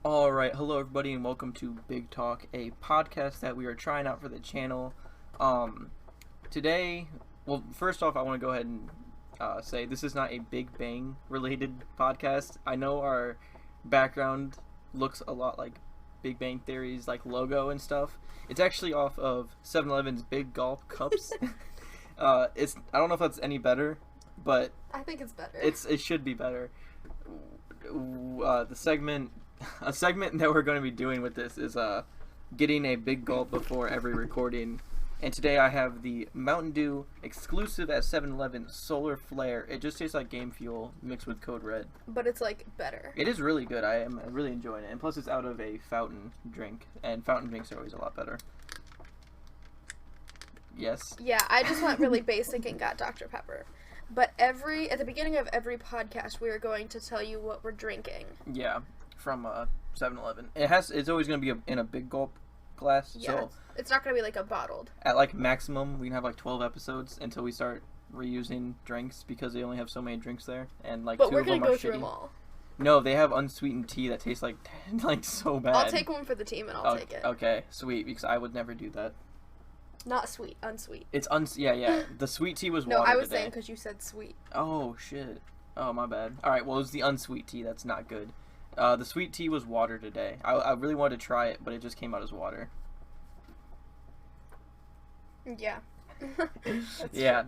Alright, hello everybody and welcome to Big Talk, a podcast that we are trying out for the channel. Today, first off I want to go ahead and say this is not a Big Bang related podcast. I know our background looks a lot like Big Bang Theory's like logo and stuff. It's actually off of 7-Eleven's Big Gulp Cups. I don't know if that's any better, but I think it's better. It should be better. A segment that we're going to be doing with this is getting a big gulp before every recording. And today I have the Mountain Dew exclusive at 7-Eleven Solar Flare. It just tastes like Game Fuel mixed with Code Red. But it's like better. It is really good. I am really enjoying it. And plus it's out of a fountain drink. And fountain drinks are always a lot better. Yes. Yeah, I just went really basic and got Dr. Pepper. But at the beginning of every podcast, we are going to tell you what we're drinking. Yeah, from 7-Eleven. It's always going to be in a big gulp glass. Yeah, so it's not going to be like a bottled. At like maximum, we can have like 12 episodes until we start reusing drinks because they only have so many drinks there, and like but two we're of them gonna are go through shitty. them all. No, they have unsweetened tea that tastes like so bad. I'll take one for the team and I'll take it. Okay, sweet, because I would never do that. Not sweet, unsweet. It's yeah. The sweet tea was no, water I was today. saying because you said sweet. Oh shit. Oh my bad. All right, well it was the unsweet tea that's not good. The sweet tea was water today. I really wanted to try it, but it just came out as water. Yeah. Yeah.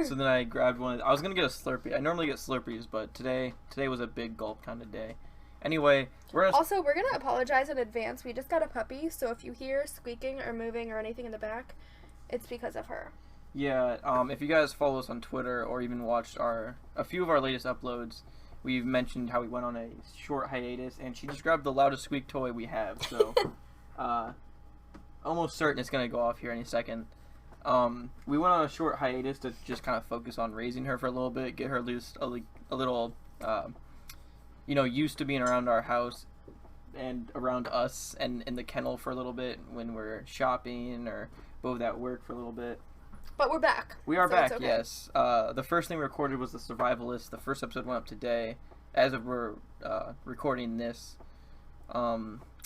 So then I grabbed one. I was gonna get a Slurpee. I normally get Slurpees, but today was a big gulp kind of day. Anyway, we're gonna apologize in advance. We just got a puppy, so if you hear squeaking or moving or anything in the back, it's because of her. Yeah. If you guys follow us on Twitter or even watched a few of our latest uploads, we've mentioned how we went on a short hiatus, and she just grabbed the loudest squeak toy we have. So, almost certain it's gonna go off here any second. We went on a short hiatus to just kind of focus on raising her for a little bit, get her a little, used to being around our house and around us and in the kennel for a little bit when we're shopping or both at work for a little bit. But we're back. We are so back, okay. yes. The first thing we recorded was The Survivalist. The first episode went up today. As of we're recording this,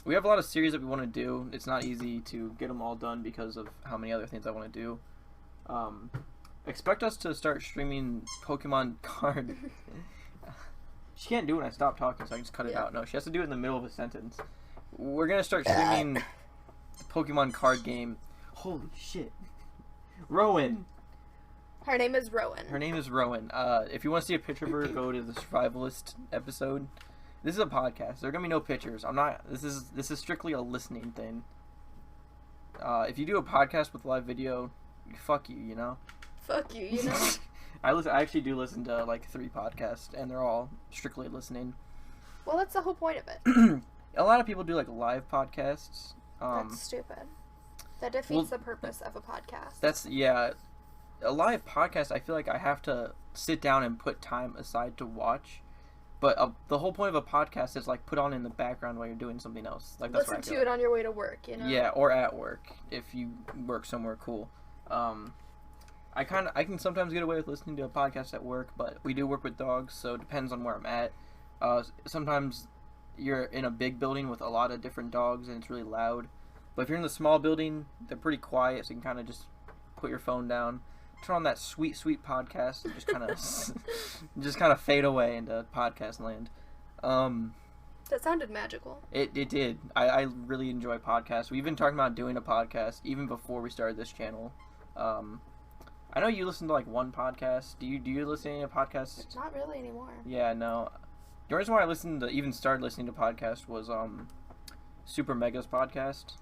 we have a lot of series that we want to do. It's not easy to get them all done because of how many other things I want to do. Expect us to start streaming Pokemon card. She can't do it when I stop talking, so I can just cut it out. No, she has to do it in the middle of a sentence. We're going to start streaming the Pokemon card game. Holy shit. Rowan. Her name is Rowan. Her name is Rowan. If you want to see a picture of her, go to the Survivalist episode. This is a podcast. There are gonna be no pictures. This is strictly a listening thing. If you do a podcast with live video, fuck you. You know. Fuck you. You know. I actually do listen to like 3 podcasts, and they're all strictly listening. Well, that's the whole point of it. A lot of people do like live podcasts. That's stupid. That defeats the purpose of a podcast. A live podcast, I feel like I have to sit down and put time aside to watch. But the whole point of a podcast is like put on in the background while you're doing something else. Like that's listen to it on your way to work, you know. Yeah, or at work if you work somewhere cool. I can sometimes get away with listening to a podcast at work, but we do work with dogs, so it depends on where I'm at. Sometimes you're in a big building with a lot of different dogs and it's really loud. But if you're in the small building, they're pretty quiet, so you can kind of just put your phone down, turn on that sweet podcast, and just kind of fade away into podcast land. That sounded magical. It did. I really enjoy podcasts. We've been talking about doing a podcast even before we started this channel. I know you listen to like one podcast. Do you listen to any podcasts? Not really anymore. Yeah, no. The reason why I even started listening to podcasts was Super Mega's podcast.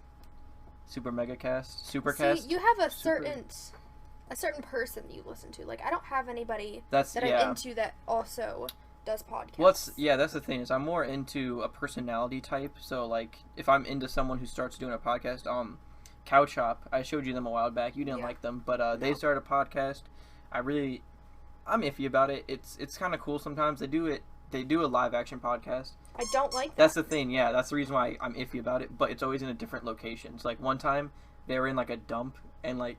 Super Megacast. Supercast. See, you have a certain person you listen to. Like, I don't have anybody that I'm into that also does podcasts. Well, that's the thing, is I'm more into a personality type. So, like, if I'm into someone who starts doing a podcast, Couch Hop, I showed you them a while back. You didn't like them, but they started a podcast. I'm iffy about it. It's kind of cool sometimes. They do a live action podcast. I don't like that. That's the thing, yeah. That's the reason why I'm iffy about it, but it's always in a different location. So, like, one time, they were in, like, a dump, and, like,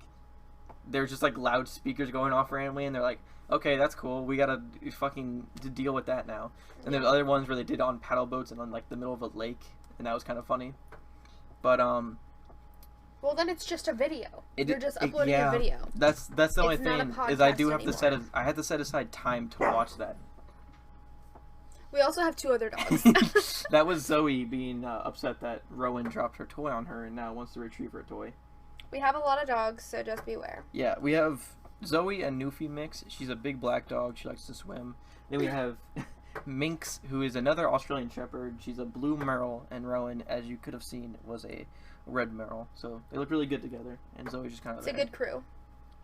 there's just like loudspeakers going off randomly, and they're like, okay, that's cool. We gotta fucking deal with that now. And there's other ones where they did it on paddle boats and on like the middle of a lake, and that was kind of funny. But well, then it's just a video. You're just uploading a video. That's the only thing is I do have to I had to set aside time to watch that. We also have 2 other dogs. That was Zoe being upset that Rowan dropped her toy on her and now wants to retrieve her toy. We have a lot of dogs, so just beware. Yeah, we have Zoe and Newfie mix. She's a big black dog. She likes to swim. Then we have Minx, who is another Australian Shepherd. She's a blue Merle, and Rowan, as you could have seen, was a red Merle. So they look really good together, and Zoe's just kind of It's a good crew.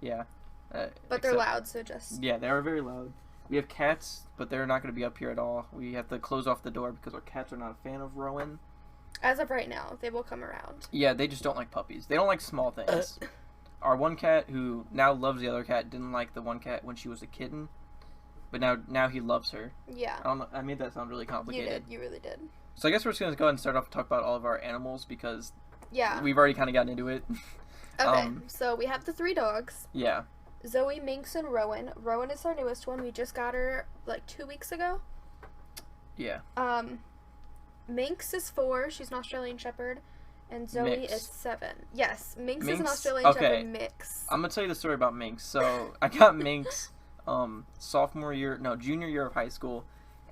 Yeah. But they're loud, so just... Yeah, they are very loud. We have cats, but they're not going to be up here at all. We have to close off the door because our cats are not a fan of Rowan. As of right now, they will come around. Yeah, they just don't like puppies. They don't like small things. Our one cat, who now loves the other cat, didn't like the one cat when she was a kitten. But now he loves her. Yeah. I don't know. I made that sound really complicated. You did. You really did. So I guess we're just going to go ahead and start off and talk about all of our animals because we've already kind of gotten into it. Okay, so we have the 3 dogs. Yeah. Zoe, Minx, and Rowan. Rowan is our newest one. We just got her like 2 weeks ago. Yeah. Minx is 4. She's an Australian Shepherd. And Zoe is 7. Yes, Minx is an Australian Shepherd mix. I'm going to tell you the story about Minx. So I got Minx junior year of high school,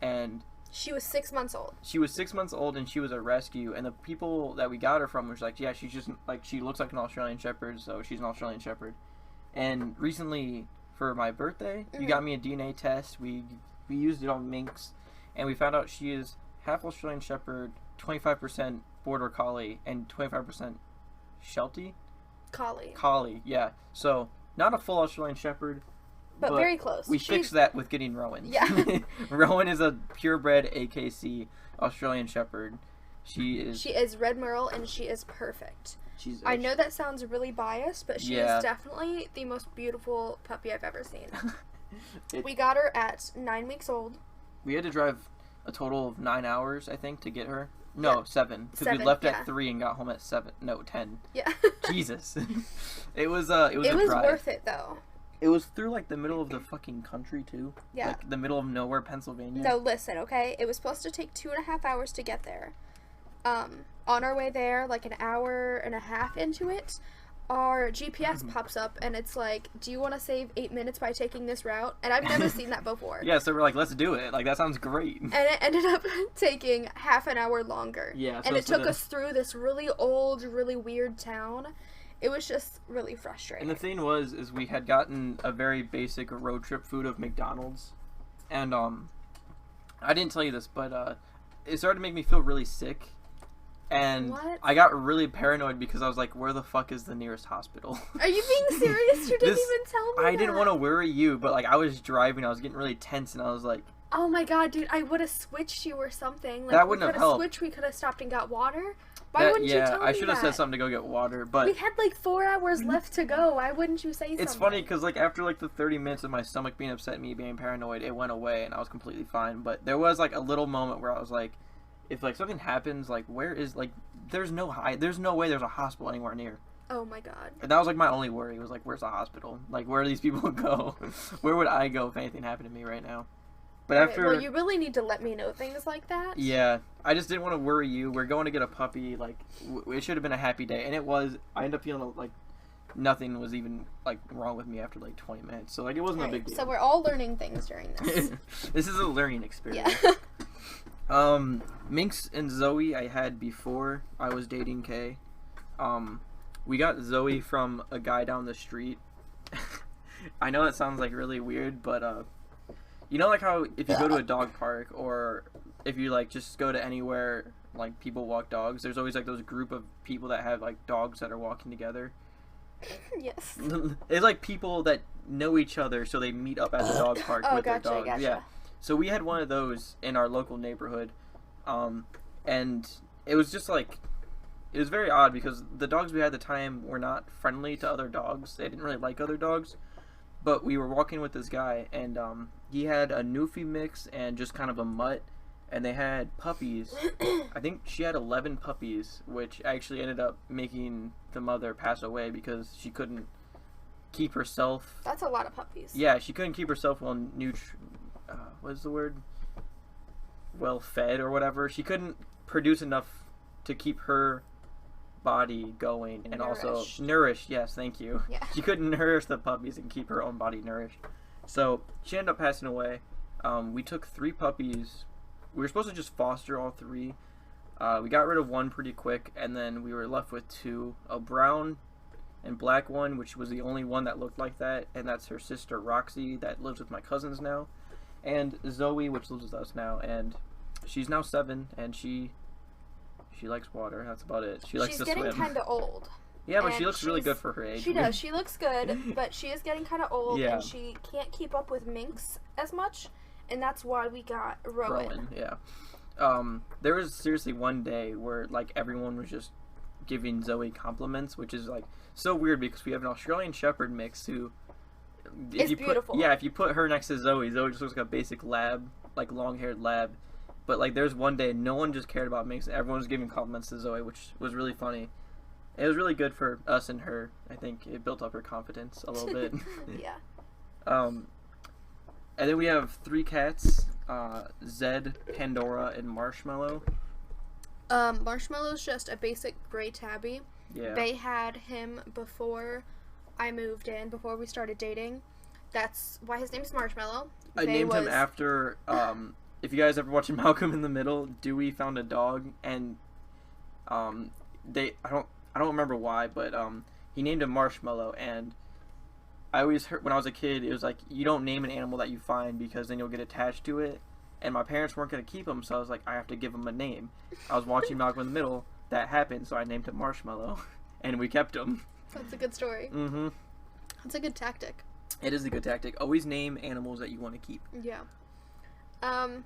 and she was 6 months old. She was 6 months old, and she was a rescue. And the people that we got her from was like, yeah, she's just like, she looks like an Australian Shepherd, so she's an Australian Shepherd. And recently, for my birthday, you got me a DNA test. We used it on Minx, and we found out she is half Australian Shepherd, 25% Border Collie, and 25% Sheltie? Collie, yeah. So, not a full Australian Shepherd. But very close. We fixed that with getting Rowan. Yeah. Rowan is a purebred AKC Australian Shepherd. She is red Merle, and she is perfect. I know that sounds really biased, but she is definitely the most beautiful puppy I've ever seen. We got her at 9 weeks old. We had to drive a total of 9 hours, I think, to get her. No, 7. Because we left at 3 and got home at 7. No, 10. Yeah. Jesus. It was worth it, though. It was through, like, the middle of the fucking country, too. Yeah. Like, the middle of nowhere, Pennsylvania. No, listen, okay? It was supposed to take 2.5 hours to get there. On our way there, like an hour and a half into it, our GPS pops up, and it's like, do you want to save 8 minutes by taking this route? And I've never seen that before. Yeah, so we're like, let's do it. Like, that sounds great. And it ended up taking half an hour longer. Yeah. So and it took us through this really old, really weird town. It was just really frustrating. And the thing is we had gotten a very basic road trip food of McDonald's. And, I didn't tell you this, but, it started to make me feel really sick. And I got really paranoid because I was like, where the fuck is the nearest hospital? Are you being serious? You didn't even tell me I didn't want to worry you, but like I was driving, I was getting really tense, and I was like... Oh my god, dude, I would have switched you or something. Like, that wouldn't have helped. We could have stopped and got water. Why wouldn't you tell me that? Yeah, I should have said something to go get water, but... We had like 4 hours left to go. Why wouldn't you say something? It's funny because like after like the 30 minutes of my stomach being upset and me being paranoid, it went away and I was completely fine. But there was like a little moment where I was like, if like something happens, like where is like there's no way there's a hospital anywhere near. Oh my god. And that was like my only worry was like where's the hospital? Like where do these people go? Where would I go if anything happened to me right now? But well, you really need to let me know things like that. Yeah, I just didn't want to worry you. We're going to get a puppy. Like it should have been a happy day, and it was. I ended up feeling like nothing was even like wrong with me after like 20 minutes. So like it wasn't a big deal. So we're all learning things during this. This is a learning experience. Yeah. Minx and Zoe I had before I was dating Kay. We got Zoe from a guy down the street. I know that sounds like really weird, but you know like how if you go to a dog park or if you like just go to anywhere like people walk dogs, there's always like those group of people that have like dogs that are walking together. Yes. It's like people that know each other, so they meet up at the dog park with their dogs. Gotcha. Yeah. So we had one of those in our local neighborhood, and it was just like, it was very odd because the dogs we had at the time were not friendly to other dogs. They didn't really like other dogs, but we were walking with this guy, and he had a Newfie mix and just kind of a mutt, and they had puppies. I think she had 11 puppies, which actually ended up making the mother pass away because she couldn't keep herself. That's a lot of puppies. Yeah, she couldn't keep herself what is the word? Well fed or whatever. She couldn't produce enough to keep her body going and also nourished. Yes, thank you. Yeah. She couldn't nourish the puppies and keep her own body nourished. So she ended up passing away. We took 3 puppies. We were supposed to just foster all 3. We got rid of one pretty quick, and then we were left with 2. A brown and black one, which was the only one that looked like that, and that's her sister Roxy that lives with my cousins now. And Zoe, which lives with us now, and she's now 7, and she likes water. That's about it. She likes to swim. She's getting kind of old. Yeah, but she looks really good for her age. She does. She looks good, but she is getting kind of old, Yeah. and she can't keep up with Minx as much, and that's why we got Rowan. Yeah. There was seriously one day where like everyone was just giving Zoe compliments, which is like so weird because we have an Australian Shepherd mix who It's beautiful. If you put her next to Zoe just looks like a basic lab, like long-haired lab. But like there's one day no one just cared about Minx. Everyone was giving compliments to Zoe, which was really funny. It was really good for us and her. I think it built up her confidence a little bit. Yeah. And then we have 3 cats, Zed, Pandora, and Marshmallow. Marshmallow's just a basic gray tabby. Yeah. They had him before I moved in, before we started dating. That's why his name's Marshmallow. I named him after, if you guys ever watch Malcolm in the Middle, Dewey found a dog, and I don't remember why, but he named him Marshmallow, and I always heard when I was a kid, it was like, you don't name an animal that you find because then you'll get attached to it. And my parents weren't going to keep him, so I was like, I have to give him a name. I was watching Malcolm in the Middle, that happened, so I named him Marshmallow, and we kept him. That's a good story. Mm-hmm. That's a good tactic. It is a good tactic. Always name animals that you want to keep. Yeah. Then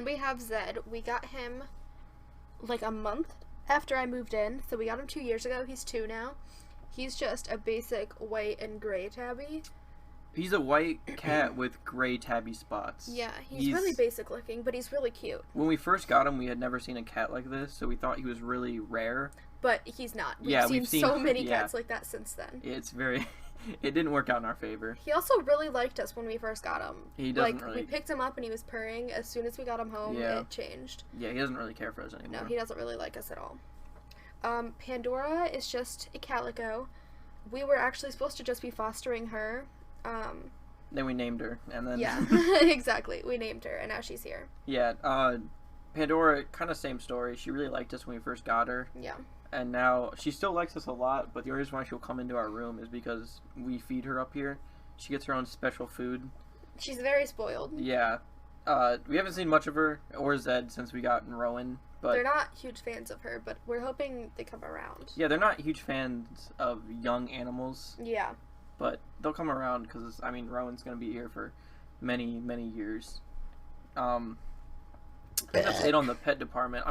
we have Zed. We got him like a month after I moved in, so we got him 2 years ago. He's 2 now. He's just a basic white and gray tabby. He's a white cat with gray tabby spots. Yeah, he's really basic looking, but he's really cute. When we first got him, we had never seen a cat like this, so we thought he was really rare. But he's not. We've seen so many cats like that since then. It's very... It didn't work out in our favor. He also really liked us when we first got him. He doesn't really... We picked him up and he was purring. As soon as we got him home, it changed. Yeah, he doesn't really care for us anymore. No, he doesn't really like us at all. Pandora is just a calico. We were actually supposed to just be fostering her. Then we named her, and then... Yeah, exactly. We named her, and now she's here. Yeah, Pandora, kind of same story. She really liked us when we first got her. Yeah. And now, she still likes us a lot, but the only reason why she'll come into our room is because we feed her up here. She gets her own special food. She's very spoiled. Yeah. We haven't seen much of her, or Zed, since we got Rowan. But they're not huge fans of her, but we're hoping they come around. Yeah, they're not huge fans of young animals. Yeah. But they'll come around because, I mean, Rowan's going to be here for many, many years. I think that's it on the pet department.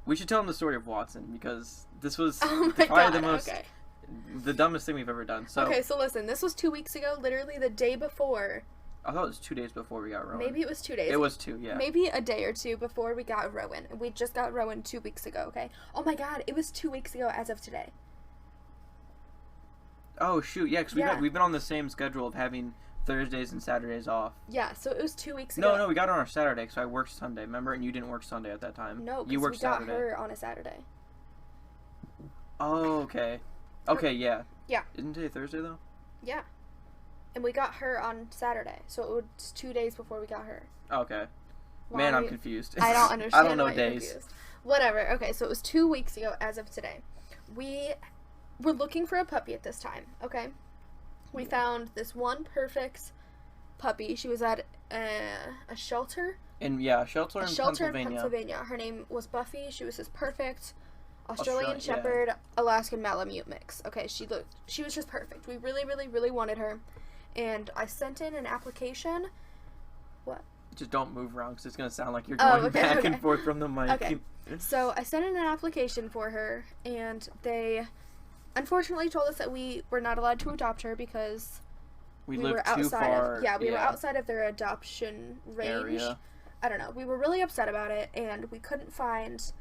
We should tell them the story of Watson because this was the dumbest thing we've ever done. So okay, so listen, this was 2 weeks ago, literally the day before. I thought it was 2 days before we got Rowan. Maybe it was 2 days. It was 2, yeah. Maybe a day or 2 before we got Rowan. We just got Rowan 2 weeks ago, okay? Oh my god, it was 2 weeks ago as of today. Oh shoot, yeah, because we've been on the same schedule of having Thursdays and Saturdays off. Yeah, so it was 2 weeks ago. No, we got her on our Saturday because I worked Sunday, remember? And you didn't work Sunday at that time. No, you because we got her on a Saturday. Oh, okay. Okay, yeah. Yeah. Isn't today Thursday, though? Yeah. And we got her on Saturday, so it was 2 days before we got her. Okay. Man, I'm confused. I don't understand. I don't know days. Whatever. Okay, so it was 2 weeks ago as of today. We were looking for a puppy at this time, okay? We found this one perfect puppy. She was at a shelter. A shelter in Pennsylvania. Her name was Buffy. She was this perfect Australian Shepherd, Alaskan Malamute mix. Okay, she was just perfect. We really, really, really wanted her. And I sent in an application. What? Just don't move around because it's going to sound like you're going back and forth from the mic. Okay. So I sent in an application for her, and they unfortunately told us that we were not allowed to adopt her because we were outside we were outside of their adoption range. Area. I don't know. We were really upset about it, and we couldn't find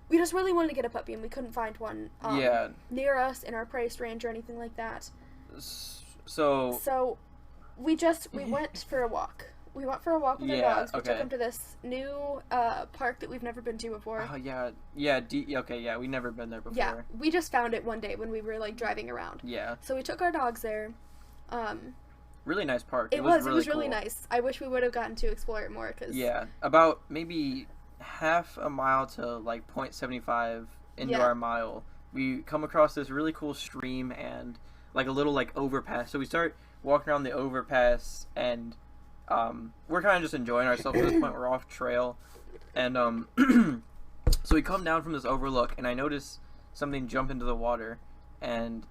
we just really wanted to get a puppy, and we couldn't find one near us in our price range or anything like that. So we went for a walk. We went for a walk with our dogs. We took them to this new park that we've never been to before. Oh, yeah. We've never been there before. Yeah, we just found it one day when we were, like, driving around. Yeah. So we took our dogs there. Really nice park. It was really nice. I wish we would have gotten to explore it more. Yeah, about maybe half a mile to, like, 0.75 into our mile. We come across this really cool stream and, like, a little, like, overpass. So we start walking around the overpass, and we're kind of just enjoying ourselves at this point. We're off trail, and so we come down from this overlook, and I notice something jump into the water, and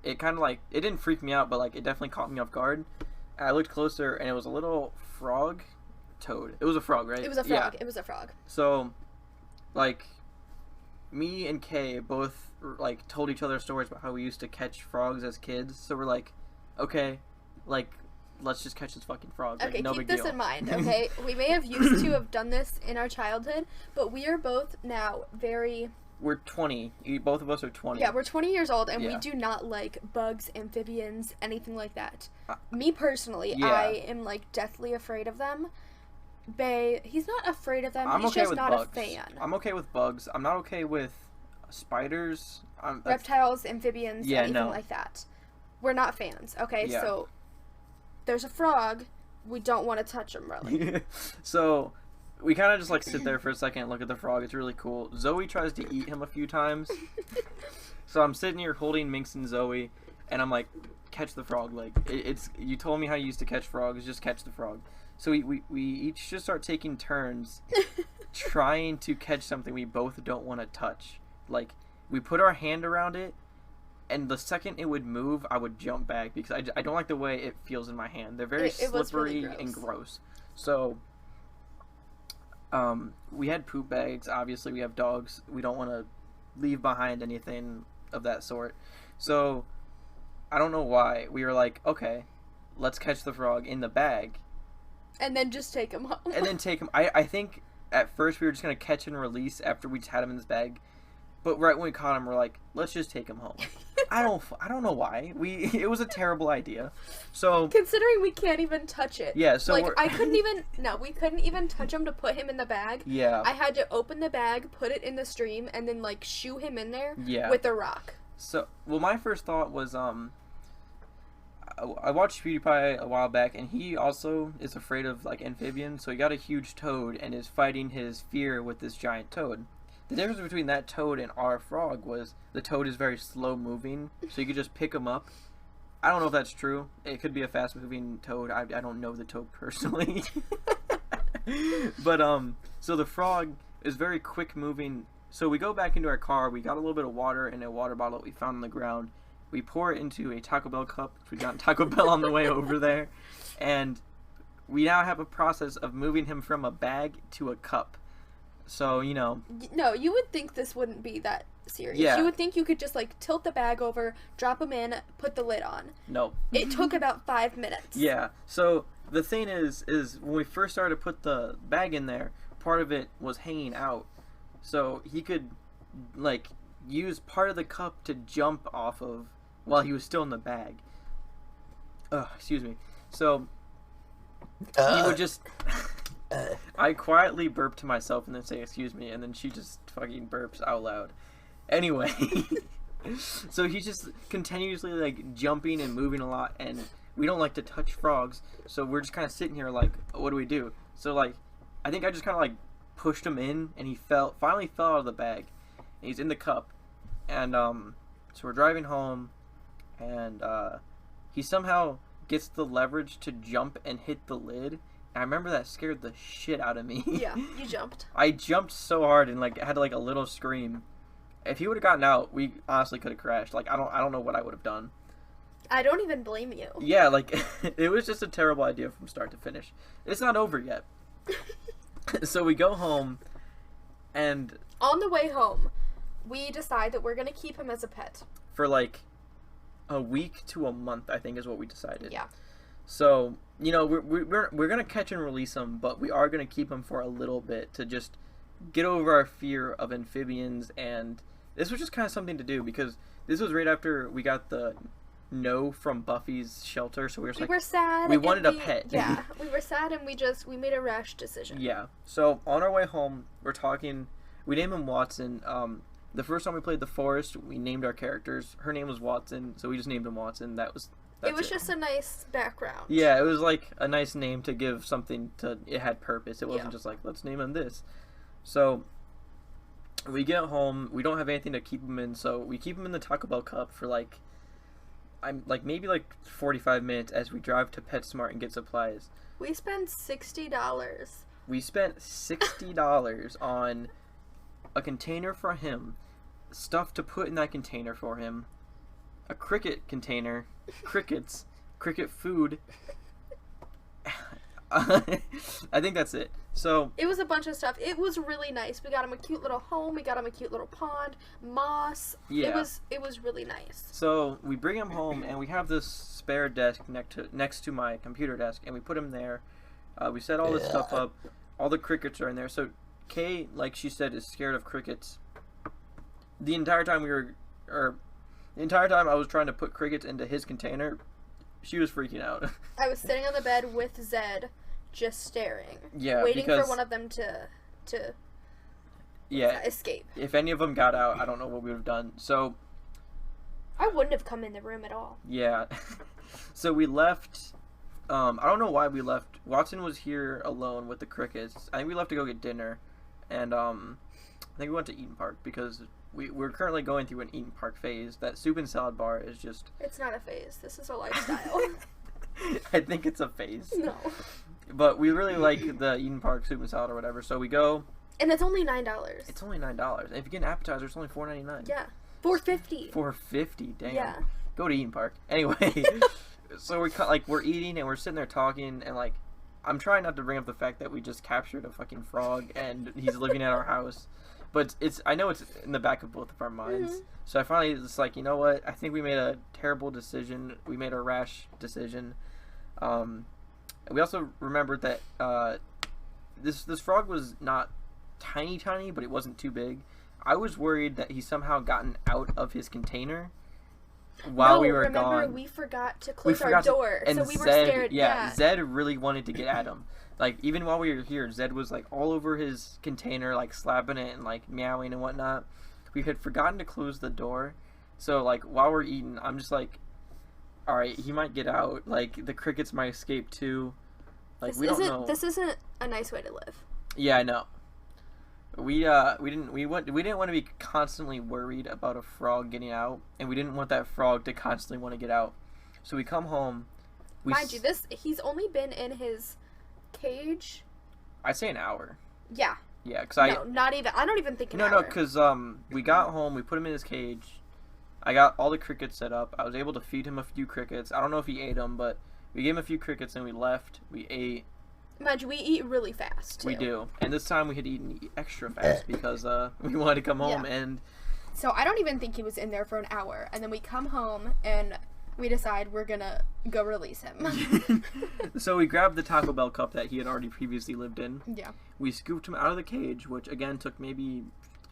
it kind of, like, it didn't freak me out, but, like, it definitely caught me off guard. And I looked closer, and it was a little toad. It was a frog, right? It was a frog. Yeah. It was a frog. So, like, me and Kay both, like, told each other stories about how we used to catch frogs as kids. So we're like, okay, like, let's just catch this fucking frog. Like, okay, no keep big this deal. in mind, okay? We may have used to have done this in our childhood, but we are both now very... We're 20. Both of us are 20. Yeah, we're 20 years old, and we do not like bugs, amphibians, anything like that. Me personally, I am, like, deathly afraid of them. Bay, he's not afraid of them. He's just not a fan. I'm okay with bugs. I'm not okay with spiders. Reptiles, amphibians, anything like that. We're not fans, okay? Yeah. So, there's a frog. We don't want to touch him, really. So, we kind of just, like, sit there for a second and look at the frog. It's really cool. Zoe tries to eat him a few times. So I'm sitting here holding Minx and Zoe, and I'm like, catch the frog. Like, it's you told me how you used to catch frogs. Just catch the frog. So we each just start taking turns trying to catch something we both don't want to touch. Like, we put our hand around it, and the second it would move, I would jump back because I don't like the way it feels in my hand. They're very slippery really and gross. So we had poop bags. Obviously, we have dogs. We don't want to leave behind anything of that sort. So I don't know why. We were like, okay, let's catch the frog in the bag. And then just take him home. And then take him. I think at first we were just going to catch and release after we just had him in this bag. But right when we caught him, we're like, let's just take him home. I don't know why. It was a terrible idea. So considering we can't even touch it. Yeah, so like we couldn't even touch him to put him in the bag. Yeah. I had to open the bag, put it in the stream, and then like shoo him in there with a rock. So, well, my first thought was I watched PewDiePie a while back, and he also is afraid of, like, amphibians, so he got a huge toad and is fighting his fear with this giant toad. The difference between that toad and our frog was the toad is very slow moving, so you could just pick him up. I don't know if that's true. It could be a fast moving toad. I don't know the toad personally. But, so the frog is very quick moving. So we go back into our car, we got a little bit of water in a water bottle that we found on the ground. We pour it into a Taco Bell cup. We got Taco Bell on the way over there. And we now have a process of moving him from a bag to a cup. So, you know. No, you would think this wouldn't be that serious. Yeah. You would think you could just, like, tilt the bag over, drop him in, put the lid on. No. It took about 5 minutes. Yeah. So, the thing is when we first started to put the bag in there, part of it was hanging out. So, he could, like, use part of the cup to jump off of while he was still in the bag. Excuse me. So, he would just... I quietly burp to myself and then say, excuse me, and then she just fucking burps out loud. Anyway, so he's just continuously, like, jumping and moving a lot, and we don't like to touch frogs, so we're just kind of sitting here like, what do we do? So, like, I think I just kind of, like, pushed him in, and he finally fell out of the bag, and he's in the cup, and, so we're driving home, and, he somehow gets the leverage to jump and hit the lid. I remember that scared the shit out of me. Yeah, you jumped. I jumped so hard and, like, had, like, a little scream. If he would have gotten out, we honestly could have crashed. Like, I don't know what I would have done. I don't even blame you. Yeah, like, it was just a terrible idea from start to finish. It's not over yet. So we go home, and... On the way home, we decide that we're going to keep him as a pet. For, like, a week to a month, I think is what we decided. Yeah. So, you know, we're gonna catch and release him, but we are gonna keep him for a little bit to just get over our fear of amphibians, and this was just kind of something to do because this was right after we got the no from Buffy's shelter, so we were just were sad. we wanted a pet. Yeah, we were sad, and we made a rash decision. Yeah. So on our way home, we're talking. We named him Watson. The first time we played The Forest, we named our characters. Her name was Watson, so we just named him Watson. That's just a nice background. Yeah, it was like a nice name to give something to. It had purpose. It wasn't just like, let's name him this. So we get home. We don't have anything to keep him in, so we keep him in the Taco Bell cup for maybe 45 minutes as we drive to PetSmart and get supplies. We spent $60. We spent $60 on a container for him, stuff to put in that container for him, a cricket container, crickets, cricket food. I think that's it. So it was a bunch of stuff. It was really nice. We got him a cute little home. We got him a cute little pond, moss. Yeah. It was really nice. So we bring him home, and we have this spare desk next to my computer desk, and we put him there. We set all this stuff up. All the crickets are in there. So Kay, like she said, is scared of crickets. The entire time I was trying to put crickets into his container, she was freaking out. I was sitting on the bed with Zed, just staring. Yeah, waiting for one of them to escape. If any of them got out, I don't know what we would have done. So I wouldn't have come in the room at all. Yeah. So we left. I don't know why we left. Watson was here alone with the crickets. I think we left to go get dinner, and I think we went to Eaton Park because we're currently going through an Eaton Park phase. That soup and salad bar is just. It's not a phase. This is a lifestyle. I think it's a phase. No. But we really like the Eaton Park soup and salad or whatever, so we go. And it's only $9. It's only $9. And if you get an appetizer, it's only $4.99. Yeah. $4.50. $4.50. Damn. Yeah. Go to Eaton Park. Anyway, so we're eating and we're sitting there talking, and I'm trying not to bring up the fact that we just captured a fucking frog and he's living at our house, but I know it's in the back of both of our minds. Mm-hmm. So I finally was like, you know what? I think we made a terrible decision. We made a rash decision. We also remembered that this frog was not tiny, but it wasn't too big. I was worried that he somehow gotten out of his container while we were gone. Remember, we forgot to close our door, so we were scared. Yeah, Zed really wanted to get at him. Even while we were here, Zed was all over his container, slapping it and meowing and whatnot. We had forgotten to close the door, so while we're eating, I'm just all right, he might get out. The crickets might escape too. We don't know. This isn't a nice way to live. Yeah, I know. We didn't want to be constantly worried about a frog getting out, and we didn't want that frog to constantly want to get out. So we come home. Mind you, he's only been in his cage. I'd say an hour. Yeah. Yeah, because not even. I don't even think an hour. No, because we got home, we put him in his cage. I got all the crickets set up. I was able to feed him a few crickets. I don't know if he ate them, but we gave him a few crickets and we left. We ate. Mind you, we eat really fast, too. We do. And this time we had eaten extra fast because we wanted to come home and... So I don't even think he was in there for an hour. And then we come home and we decide we're going to go release him. So we grabbed the Taco Bell cup that he had already previously lived in. Yeah. We scooped him out of the cage, which again took maybe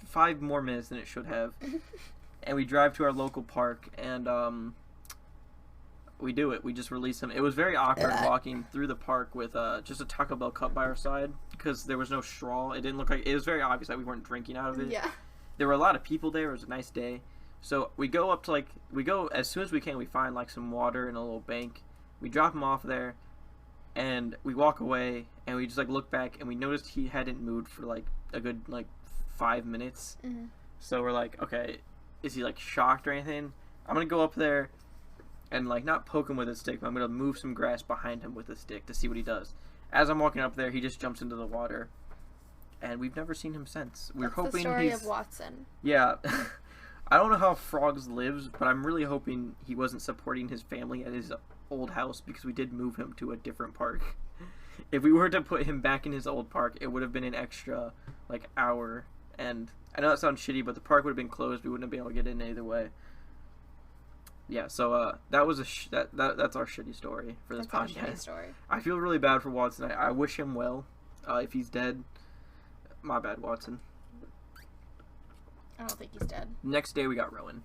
5 more minutes than it should have. And we drive to our local park and... we do it. We just release him. It was very awkward walking through the park with just a Taco Bell cup by our side because there was no straw. It didn't look like... It was very obvious that we weren't drinking out of it. Yeah. There were a lot of people there. It was a nice day. So we go up to we go as soon as we can. We find some water in a little bank. We drop him off there, and we walk away. And we just look back, and we noticed he hadn't moved for a good 5 minutes. Mm-hmm. So we're okay, is he shocked or anything? I'm gonna go up there and not poke him with a stick, but I'm gonna move some grass behind him with a stick to see what he does. As I'm walking up there, he just jumps into the water, and we've never seen him since. We're hoping the story of Watson. Yeah. I don't know how Frogs lives, but I'm really hoping he wasn't supporting his family at his old house because we did move him to a different park. If we were to put him back in his old park, it would have been an extra hour, and I know that sounds shitty, but the park would have been closed. We wouldn't have been able to get in either way. Yeah, so that was that's our shitty story for this podcast. Story. I feel really bad for Watson. I wish him well. If he's dead, My bad, Watson. I don't think he's dead. Next day we got Rowan.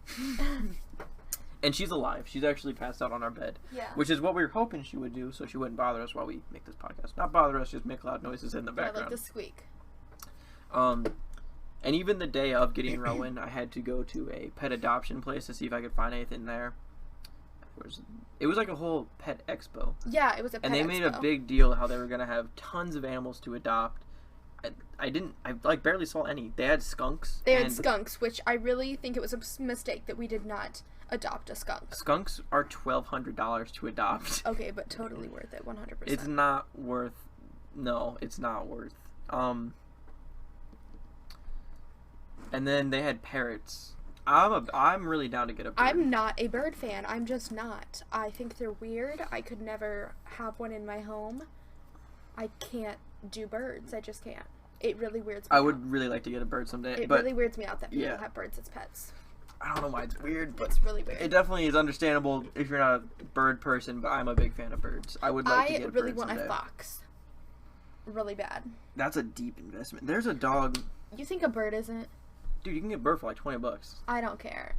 And she's alive. She's actually passed out on our bed. Yeah. Which is what we were hoping she would do, so she wouldn't bother us while we make this podcast. Not bother us, just make loud noises in the background. Like the squeak. And even the day of getting Rowan, I had to go to a pet adoption place to see if I could find anything there. It was like a whole pet expo. Yeah, it was a pet expo. And they made a big deal how they were going to have tons of animals to adopt. I barely saw any. They had skunks. They had skunks, which I really think it was a mistake that we did not adopt a skunk. Skunks are $1,200 to adopt. Okay, but totally worth it, 100%. It's not worth... No, it's not worth. And then they had parrots. I'm really down to get a bird. I'm not a bird fan. I'm just not. I think they're weird. I could never have one in my home. I can't do birds. I just can't. It really weirds me out. I would really like to get a bird someday. It really weirds me out that people have birds as pets. I don't know why it's weird, but it's really weird. It definitely is understandable if you're not a bird person, but I'm a big fan of birds. I would like to get a bird someday. I really want a fox. Really bad. That's a deep investment. There's a dog. You think a bird isn't? Dude, you can get a bird for like $20. I don't care.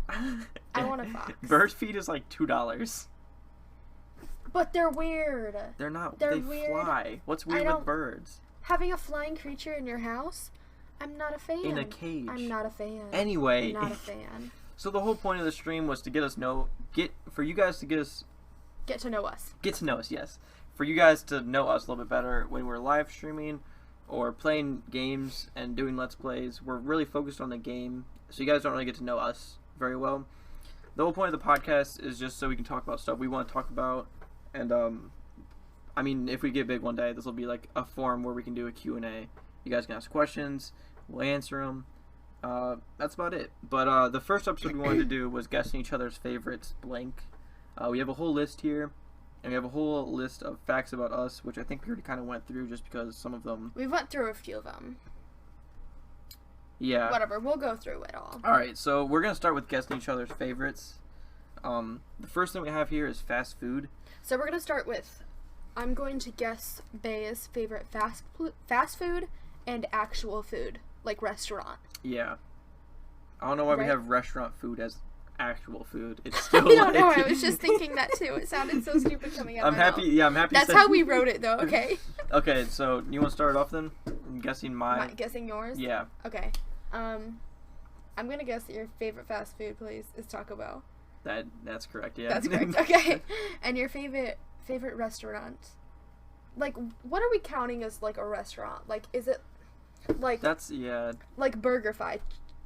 I want a fox. Bird feed is like $2. But they're weird. They're not. They're they weird. Fly. What's weird with birds? Having a flying creature in your house? I'm not a fan. In a cage. I'm not a fan. Anyway. I'm not a fan. So the whole point of the stream was to for you guys to get to know us. Get to know us, yes. For you guys to know us a little bit better when we're live streaming or playing games and doing Let's Plays. We're really focused on the game, so you guys don't really get to know us very well. The whole point of the podcast is just so we can talk about stuff we want to talk about. And, I mean, if we get big one day, this will be like a forum where we can do a Q&A. You guys can ask questions. We'll answer them. That's about it. But the first episode we wanted to do was guessing each other's favorites blank. We have a whole list here, and we have a whole list of facts about us, which I think we already kind of went through just because some of them... We went through a few of them. Yeah. Whatever, we'll go through it all. Alright, so we're going to start with guessing each other's favorites. The first thing we have here is fast food. So we're going to start with... I'm going to guess Bae's favorite fast food and actual food, like restaurant. Yeah. I don't know why we have restaurant food as actual food. It's still I don't know. I was just thinking that too. It sounded so stupid coming out of my mouth. Yeah, I'm happy. That's how we wrote it, though. Okay. Okay, so you want to start it off then? I'm guessing guessing yours? Yeah. Okay. I'm gonna guess that your favorite fast food place is Taco Bell. That's correct. Yeah. That's correct. Okay. And your favorite restaurant? Like, what are we counting as like a restaurant? Like, is it like like BurgerFi,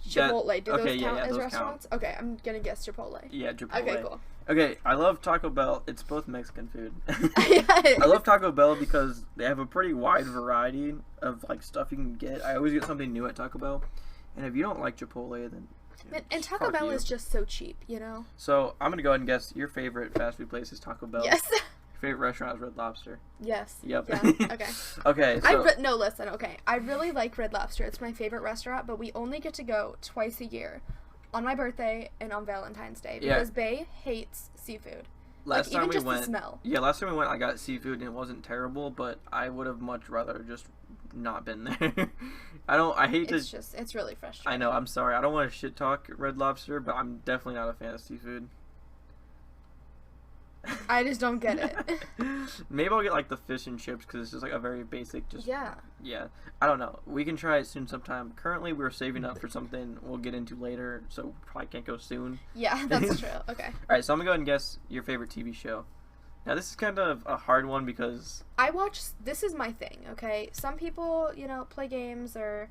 Chipotle? Do those count as restaurants? Count. Okay, I'm gonna guess Chipotle. Yeah, Chipotle. Okay, cool. Okay, I love Taco Bell. It's both Mexican food. I love Taco Bell because they have a pretty wide variety of like stuff you can get. I always get something new at Taco Bell, and if you don't like Chipotle, then and Taco Bell is just so cheap, you know. So I'm gonna go ahead and guess your favorite fast food place is Taco Bell. Yes. Favorite restaurant is Red Lobster. Yes. Yep. Yeah. Okay. Okay. So no, listen. Okay, I really like Red Lobster. It's my favorite restaurant, but we only get to go twice a year, on my birthday and on Valentine's Day, because Bae hates seafood. Last time we went, the smell. Yeah, last time we went, I got seafood and it wasn't terrible, but I would have much rather just not been there. It's really frustrating. I know. I'm sorry. I don't want to shit talk Red Lobster, but I'm definitely not a fan of seafood. I just don't get it. Maybe I'll get like the fish and chips because it's just like a very basic. Yeah. I don't know. We can try it soon sometime. Currently, we're saving up for something we'll get into later, so probably can't go soon. Yeah, that's true. Okay. All right, so I'm gonna go ahead and guess your favorite TV show. Now this is kind of a hard one because this is my thing. Okay, some people play games or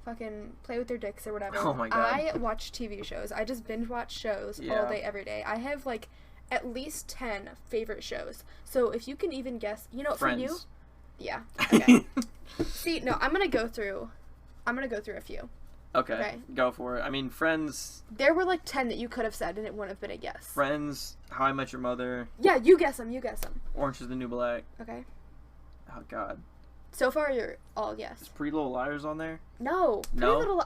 fucking play with their dicks or whatever. Oh my god. I watch TV shows. I just binge watch shows all day every day. I have like at least 10 favorite shows. So if you can even guess, Friends. For you, yeah. Okay. See, no, I'm gonna go through a few. Okay, go for it. I mean, Friends. There were like 10 that you could have said, and it wouldn't have been a guess. Friends, How I Met Your Mother. Yeah, you guess them. Orange is the New Black. Okay. Oh God. So far, you're all yes. Is Pretty Little Liars on there? No. No.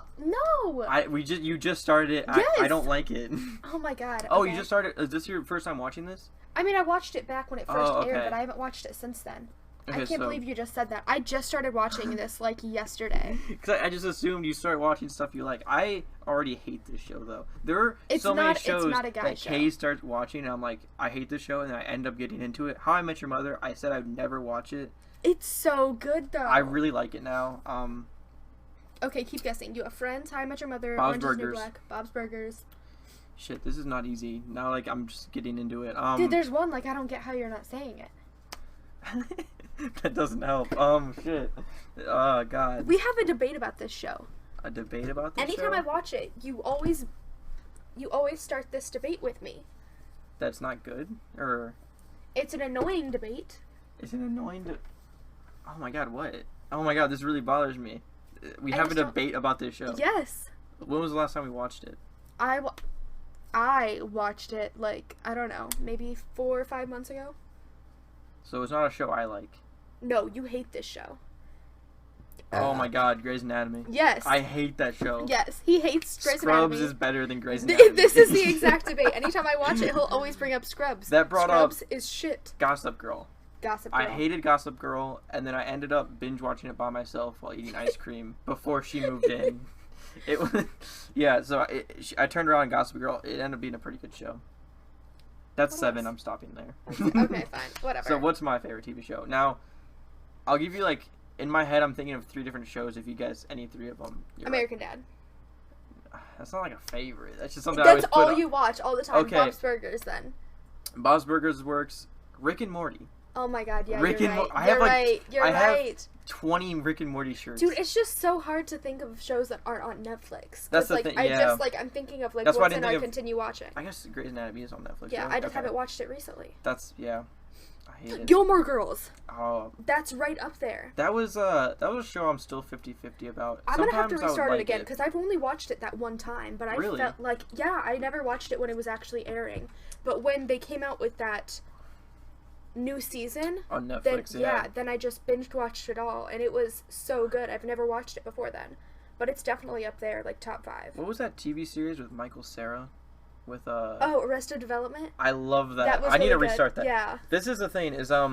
You just started it. Yes. I don't like it. Oh my god. Oh, okay. you just started. Is this your first time watching this? I mean, I watched it back when it first aired, but I haven't watched it since then. I can't believe you just said that. I just started watching this like yesterday. Because I just assumed you start watching stuff you like. I already hate this show though. There are so many shows that Kay starts watching, and I'm like, I hate this show, and I end up getting into it. How I Met Your Mother. I said I'd never watch it. It's so good though. I really like it now. Okay, keep guessing. You have Friends, How I Met Your Mother, Bob's Orange is the New Burgers. Black, Bob's Burgers. Shit, this is not easy. Now, like, I'm just getting into it. Dude, there's one, like, I don't get how you're not saying it. That doesn't help. Shit. God. We have a debate about this show. A debate about this Anytime show? I watch it, you always start this debate with me. That's not good? Or... It's an annoying debate. It's an annoying Oh my god, what? Oh my god, this really bothers me. We have a debate about this show. Yes. When was the last time we watched it? I watched it, like, I don't know, maybe 4 or 5 months ago. So it's not a show I like. No, you hate this show. Oh my god, Grey's Anatomy. Yes. I hate that show. Yes, he hates Grey's Anatomy. Scrubs is better than Grey's Anatomy. This is the exact debate. Anytime I watch it, he'll always bring up Scrubs. That brought Scrubs is shit. Gossip Girl. Gossip Girl. I hated Gossip Girl, and then I ended up binge watching it by myself while eating ice cream before she moved in. It was, yeah. So I turned around on Gossip Girl. It ended up being a pretty good show. That's 7. I'm stopping there. Okay, fine, whatever. So what's my favorite TV show? Now, I'll give you like in my head. I'm thinking of 3 different shows. If you guess any 3 of them, American Dad. That's not like a favorite. That's just something. That's all you watch all the time. Okay. Bob's Burgers, then. Bob's Burgers works. Rick and Morty. Oh my god, yeah, Rick you're and right. You're right. You're right. 20 Rick and Morty shirts. Dude, it's just so hard to think of shows that aren't on Netflix. That's the like, thing, yeah. I'm thinking of, like, That's what's in our continue watching. I guess Grey's Anatomy is on Netflix. Yeah, right? I just haven't watched it recently. Yeah. I hate it. Gilmore Girls. Oh. That's right up there. That was a show I'm still 50-50 about. I'm going to have to restart it again, like because I've only watched it that one time, but I Really? felt like, yeah, I never watched it when it was actually airing. But when they came out with that new season on Netflix, then I just binge watched it all, and it was so good. I've never watched it before then, but it's definitely up there, like top 5. What was that TV series with Michael Cera? With Arrested Development. I love that. Was I need really to restart good. that. Yeah. This is the thing is I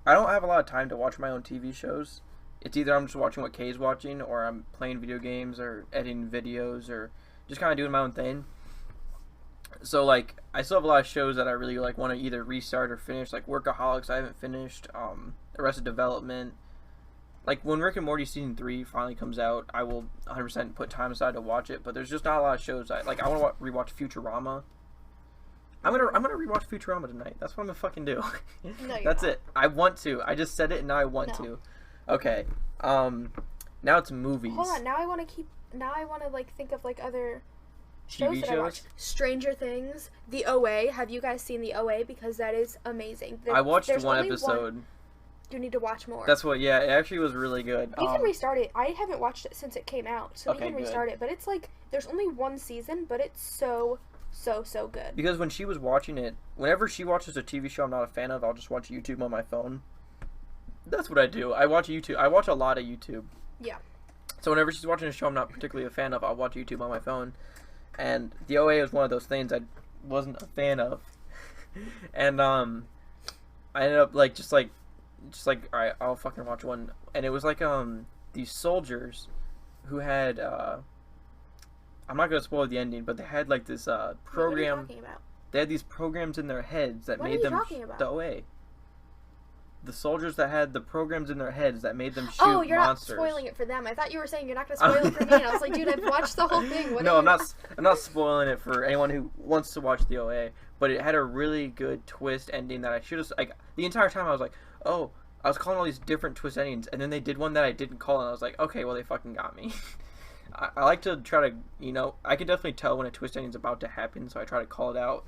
don't have a lot of time to watch my own TV shows. It's either I'm just watching what Kay's watching, or I'm playing video games, or editing videos, or just kind of doing my own thing. So, like, I still have a lot of shows that I really, like, want to either restart or finish. Like, Workaholics, I haven't finished. Arrested Development. Like, when Rick and Morty Season 3 finally comes out, I will 100% put time aside to watch it. But there's just not a lot of shows. I want to rewatch Futurama. I'm gonna rewatch Futurama tonight. That's what I'm gonna fucking do. No, That's it. I want to. I just said it, and now I want to. Okay. Now it's movies. Hold on. Now I want to, like, think of, like, other TV shows that I watched. Stranger Things, The OA. Have you guys seen The OA? Because that is amazing. I watched one episode. You need to watch more. That's what. Yeah, it actually was really good. We can restart it. I haven't watched it since it came out, so okay, we can restart good. it. But it's like there's only 1 season, but it's so good. Because when she was watching it, whenever she watches a TV show I'm not a fan of, I'll just watch YouTube on my phone. That's what I do. I watch YouTube. I watch a lot of YouTube. Yeah. So whenever she's watching a show I'm not particularly a fan of, I'll watch YouTube on my phone. And the OA was one of those things I wasn't a fan of. And I ended up just like all right, I'll fucking watch one. And it was like these soldiers who had I'm not gonna spoil the ending, but they had like this program. What are you talking about? They had these programs in their heads that What made are you them talking about? the OA. The soldiers that had the programs in their heads that made them shoot Oh, you're monsters. not spoiling it for them. I thought you were saying you're not going to spoil it for me. And I was like, dude, I've watched the whole thing. No, I'm not spoiling it for anyone who wants to watch the OA. But it had a really good twist ending that I should have. Like the entire time, I was like, oh, I was calling all these different twist endings, and then they did one that I didn't call, and I was like, okay, well they fucking got me. I like to try to, I can definitely tell when a twist ending's about to happen, so I try to call it out.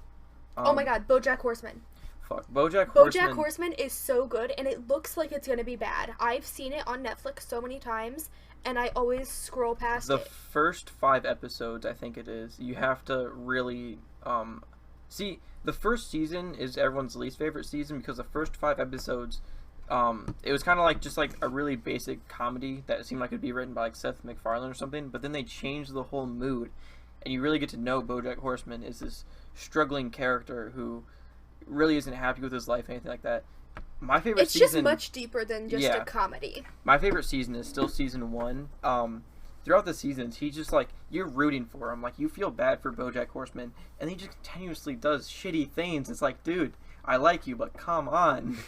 Oh my god, BoJack Horseman. Fuck, BoJack Horseman. BoJack Horseman is so good, and it looks like it's gonna be bad. I've seen it on Netflix so many times, and I always scroll past the it. First 5 episodes, I think it is. You have to really see. The first season is everyone's least favorite season because the first 5 episodes, it was kind of like just like a really basic comedy that seemed like it'd be written by like Seth MacFarlane or something. But then they changed the whole mood, and you really get to know BoJack Horseman is this struggling character who really isn't happy with his life, anything like that. My favorite It's season... just much deeper than just Yeah. a comedy. My favorite season is still season 1. Throughout the seasons, he's just like, you're rooting for him. Like, you feel bad for BoJack Horseman, and he just continuously does shitty things. It's like, dude, I like you, but come on.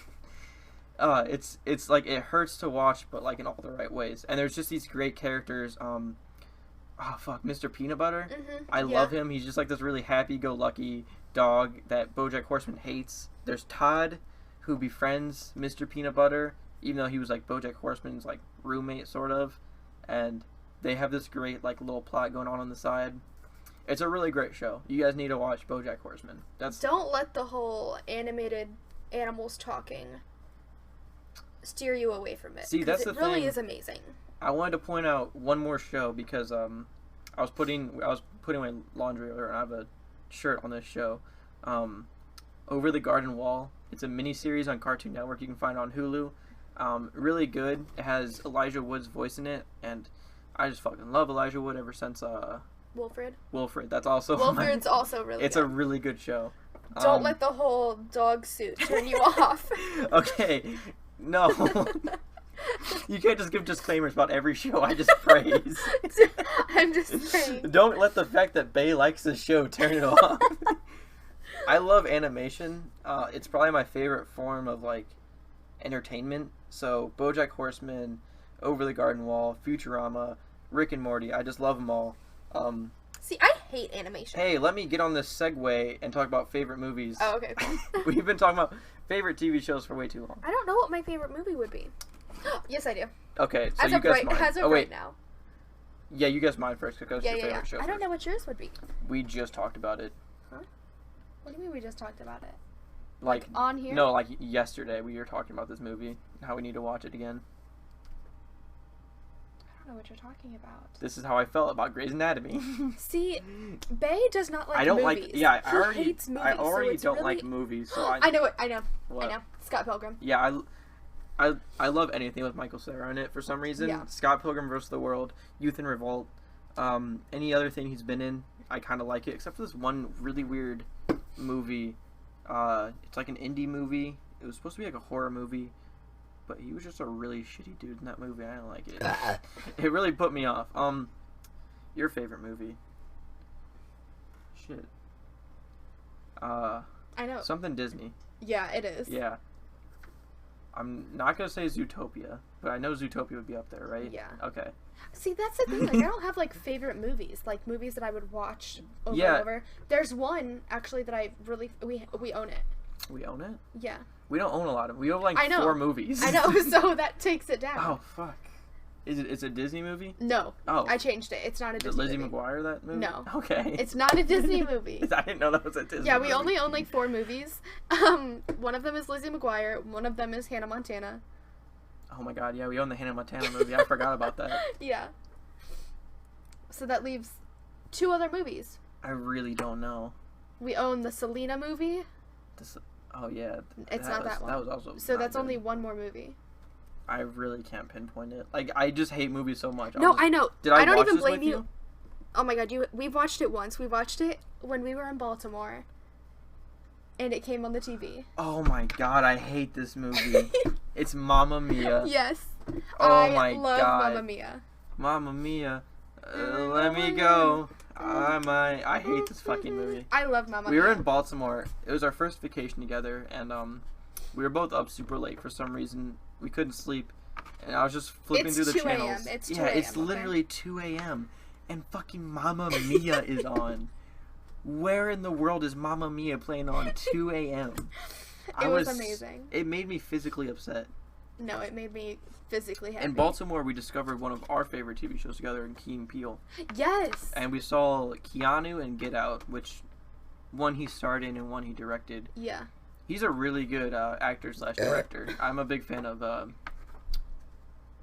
It's like, it hurts to watch, but like in all the right ways. And there's just these great characters. Mr. Peanut Butter. Mm-hmm. I love him. He's just like this really happy-go-lucky dog that BoJack Horseman hates. There's Todd, who befriends Mr. Peanut Butter, even though he was like BoJack Horseman's like roommate, sort of. And they have this great like little plot going on the side. It's a really great show. You guys need to watch BoJack Horseman. Don't let the whole animated animals talking steer you away from it. See, that's the it really thing. is amazing. I wanted to point out one more show because I was putting away laundry earlier, and I have a shirt on this show. Over the Garden Wall. It's a miniseries on Cartoon Network. You can find it on Hulu. Really good. It has Elijah Wood's voice in it, and I just fucking love Elijah Wood ever since Wilfred. That's also Wilfred's also really It's good. a really good show. Don't let the whole dog suit turn you off. Okay. No. You can't just give disclaimers about every show I just praise. I'm just saying. Don't let the fact that Bae likes the show turn it off. I love animation. It's probably my favorite form of like entertainment. So BoJack Horseman, Over the Garden Wall, Futurama, Rick and Morty. I just love them all. See, I hate animation. Hey, let me get on this segue and talk about favorite movies. Oh, okay, cool. We've been talking about favorite TV shows for way too long. I don't know what my favorite movie would be. Yes, I do. Okay, so As you of guys right, mine. as of Oh wait, right now. yeah, you guys mine first because Yeah, your yeah, favorite yeah. show. I don't first. know what yours would be. We just talked about it. What do you mean we just talked about it? Like on here? No, like yesterday we were talking about this movie and how we need to watch it again. I don't know what you're talking about. This is how I felt about Grey's Anatomy. See, Bae does not like I don't movies. like. Yeah, He hates movies. I already so it's don't really... like movies. So I know it. I know. What? I know. Scott Pilgrim. Yeah, I love anything with Michael Cera in it for some reason. Yeah. Scott Pilgrim vs. the World, Youth in Revolt, any other thing he's been in, I kind of like it, except for this one really weird movie. It's like an indie movie. It was supposed to be like a horror movie, but he was just a really shitty dude in that movie. I didn't like it. It really put me off. Your favorite movie? Shit. I know. Something Disney. Yeah, it is. Yeah. I'm not gonna say Zootopia, but I know Zootopia would be up there, right? Yeah. Okay. See, that's the thing. Like, I don't have like favorite movies, like movies that I would watch over Yeah. and over. There's one actually that I really we own it. We own it? Yeah. We don't own a lot of. We own like I know. 4 movies. I know, so that takes it down. Oh fuck. Is it? It's a Disney movie? No. Oh. I changed it. It's not a Is it Disney Lizzie movie. McGuire that movie? No. Okay. It's not a Disney movie. I didn't know that was a Disney. Yeah, movie. we only own like 4 movies. One of them is Lizzie McGuire. One of them is Hannah Montana. Oh my god, yeah, we own the Hannah Montana movie. I forgot about that. Yeah. So that leaves 2 other movies. I really don't know. We own the Selena movie. Oh yeah. It's not that one. That was also. So not that's good. only one more movie. I really can't pinpoint it. Like I just hate movies so much. No, I know. Did I don't watch even this blame with you. Oh my god, we've watched it once. We watched it when we were in Baltimore. And it came on the TV. Oh my god, I hate this movie. It's Mamma Mia. Yes. Oh my I love god. Mamma Mia. Mamma Mia. Let me go. I hate this fucking movie. I love Mamma We Mia. were in Baltimore. It was our first vacation together, and we were both up super late for some reason. We couldn't sleep, and I was just flipping It's through the 2 a.m. channels. It's 2 yeah, it's a.m., okay? literally 2 a.m. and fucking Mamma Mia is on. Where in the world is Mamma Mia playing on 2 a.m.? It was amazing. It made me physically upset. No, it made me physically happy. In Baltimore, we discovered one of our favorite TV shows together in Key and Peele. Yes. And we saw Keanu and Get Out, which one he starred in and one he directed. Yeah. He's a really good actor/director. I'm a big fan of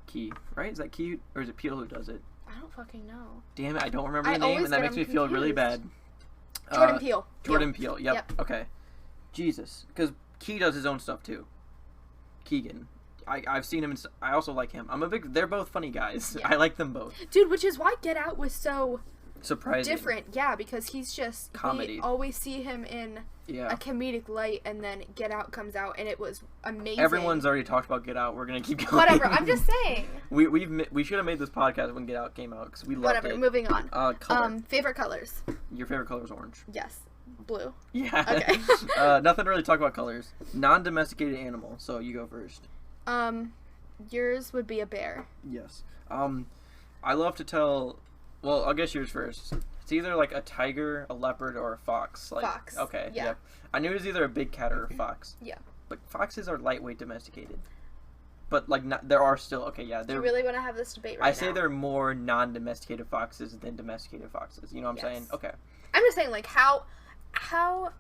Key, right? Is that Key or is it Peele who does it? I don't fucking know. Damn it, I don't remember the I name, always and that get makes me them feel really confused. bad. Jordan Peele. Jordan Peele. Yep. Okay. Jesus, because Key does his own stuff too. Keegan. I've seen him. I also like him. They're both funny guys. Yeah. I like them both. Dude, which is why Get Out was so surprising. different, yeah, because he's just Comedy. We always see him in Yeah. a comedic light, and then Get Out comes out, and it was amazing. Everyone's already talked about Get Out. We're gonna keep going. Whatever. I'm just saying. We should have made this podcast when Get Out came out because we loved Whatever. it. Moving on. Color. Favorite colors. Your favorite color is orange. Yes. Blue. Yeah. Okay. Nothing to really talk about colors. Non-domesticated animal. So you go first. Yours would be a bear. Yes. I love to tell. Well, I'll guess yours first. It's either like a tiger, a leopard, or a fox. Like, Fox. Okay. Yeah. Yep. I knew it was either a big cat or a fox. Yeah. But foxes are lightweight domesticated. But like, there are still Do you really want to have this debate right now? I say there are more non-domesticated foxes than domesticated foxes. You know what I'm saying? Okay. I'm just saying, like, how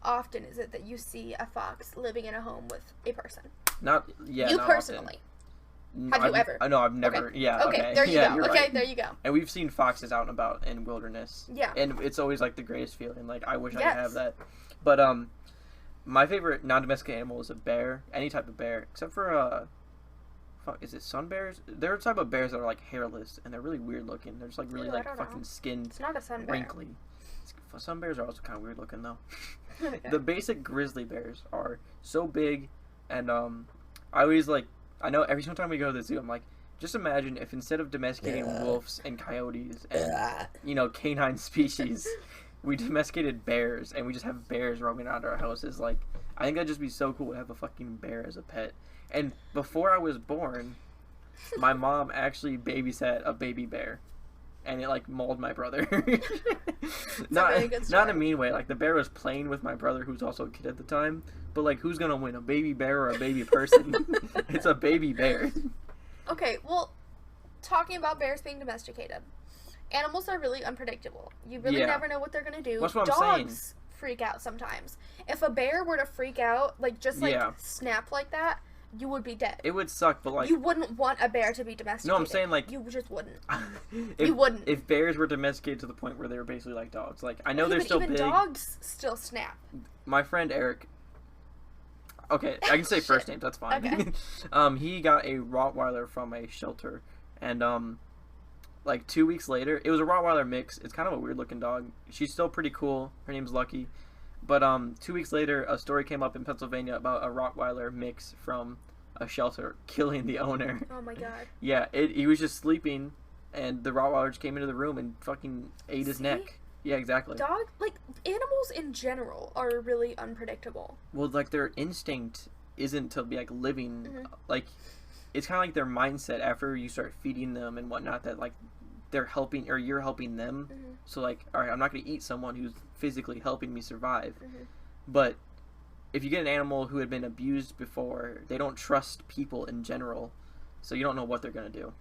often is it that you see a fox living in a home with a person? Not yeah. You not personally. Often. Have you ever? I know I've never. Okay. Yeah. Okay. There you yeah, go. You're Okay. right. There you go. And we've seen foxes out and about in wilderness. Yeah. And it's always like the greatest feeling. Like I wish I Yes. could have that. But my favorite non-domesticated animal is a bear. Any type of bear, except for is it sun bears? There are a type of bears that are like hairless and they're really weird looking. They're just like really Ew, like I don't know. fucking skin It's not a sun bear. wrinkly. Sun bears are also kind of weird looking though. Okay. The basic grizzly bears are so big, and I always like. I know every single time we go to the zoo, I'm like, just imagine if instead of domesticating wolves and coyotes and canine species, we domesticated bears and we just have bears roaming around our houses. Like, I think that'd just be so cool to have a fucking bear as a pet. And before I was born, my mom actually babysat a baby bear. And it like mauled my brother. not really good in a story. mean way. Like the bear was playing with my brother, who's also a kid at the time. But like, who's gonna win, a baby bear or a baby person? It's a baby bear. Okay, well, talking about bears being domesticated, animals are really unpredictable. You really Yeah. never know what they're gonna do. That's what I'm saying. Dogs freak out sometimes. If a bear were to freak out, like just like Yeah. snap like that, you would be dead. It would suck, but like, You wouldn't want a bear to be domesticated. No, I'm saying, like- you just wouldn't. you wouldn't. If bears were domesticated to the point where they were basically like dogs, like I know they're But still even big. dogs still snap. My friend Eric. Okay, I can say Shit. first names. That's fine. Okay. He got a Rottweiler from a shelter, and like 2 weeks later, it was a Rottweiler mix. It's kind of a weird looking dog. She's still pretty cool. Her name's Lucky, but 2 weeks later, a story came up in Pennsylvania about a Rottweiler mix from a shelter killing the owner. Oh my god. Yeah, he was just sleeping, and the Rottweiler just came into the room and fucking ate his See? neck. Yeah, exactly. Animals in general are really unpredictable. Well, like their instinct isn't to be like living, Mhm. like it's kind of like their mindset after you start feeding them and whatnot, that like they're helping or you're helping them. Mhm. So like, all right, I'm not gonna eat someone who's physically helping me survive. Mhm. But if you get an animal who had been abused before, they don't trust people in general, so you don't know what they're gonna do.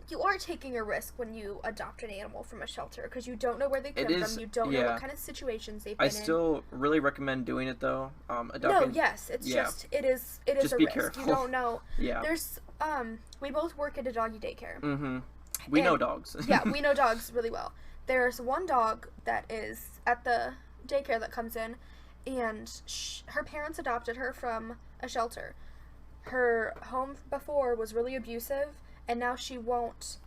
You are taking a risk when you adopt an animal from a shelter because you don't know where they It come is- from. You don't know yeah. what kind of situations they've been I still really recommend doing it though. in. Adopting. No, yes, it's yeah. just it is Just a be risk. careful. You don't know. Yeah. There's we both work at a doggy daycare. Mm-hmm. We know And- dogs. Yeah, we know dogs really well. There's one dog that is at the daycare that comes in, and her parents adopted her from a shelter. Her home before was really abusive, and now she won't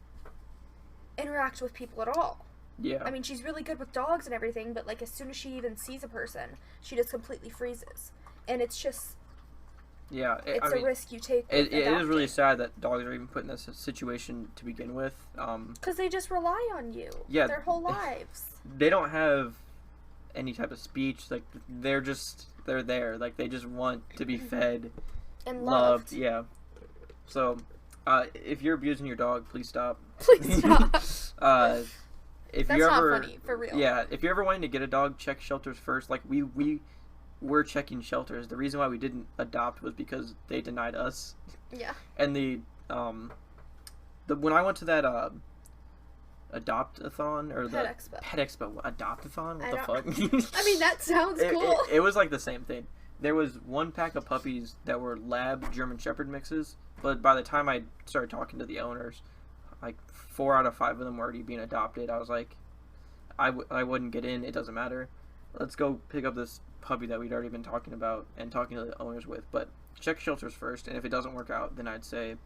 interact with people at all. Yeah. I mean, she's really good with dogs and everything, but like as soon as she even sees a person, she just completely freezes. And it's just Yeah. it's I mean, a risk you take. It is really sad that dogs are even put in this situation to begin with. because they just rely on you. Yeah. Their whole lives. They don't have any type of speech. Like they're there. Like they just want to be fed, And loved. loved. Yeah. So, if you're abusing your dog, please stop. Please stop. If That's you're not ever, funny, for real. Yeah, if you're ever wanting to get a dog, check shelters first. Like we were checking shelters. The reason why we didn't adopt was because they denied us. Yeah. And the when I went to that adopt-a-thon or the Pet Expo. adopt-a-thon, what I the fuck? I mean, that sounds cool. It was like the same thing. There was one pack of puppies that were lab German Shepherd mixes, but by the time I started talking to the owners, like 4 out of 5 of them were already being adopted. I was like, I wouldn't get in. It doesn't matter. Let's go pick up this puppy that we'd already been talking about and talking to the owners with. But check shelters first, and if it doesn't work out, then I'd say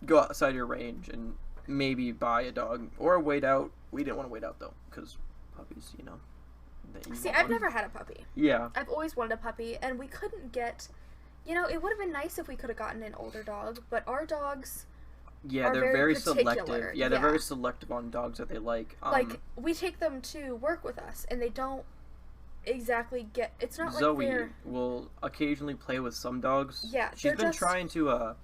go outside your range and maybe buy a dog or wait out. We didn't want to wait out though, because puppies, you know. See, I've never had a puppy. Yeah. I've always wanted a puppy, and we couldn't get. You know, it would have been nice if we could have gotten an older dog, but our dogs. Yeah, they're very selective. Yeah, they're very selective on dogs that they like. Like, we take them to work with us, and they don't exactly get. It's not Zoe like they're. will occasionally play with some dogs. Yeah, she's been trying to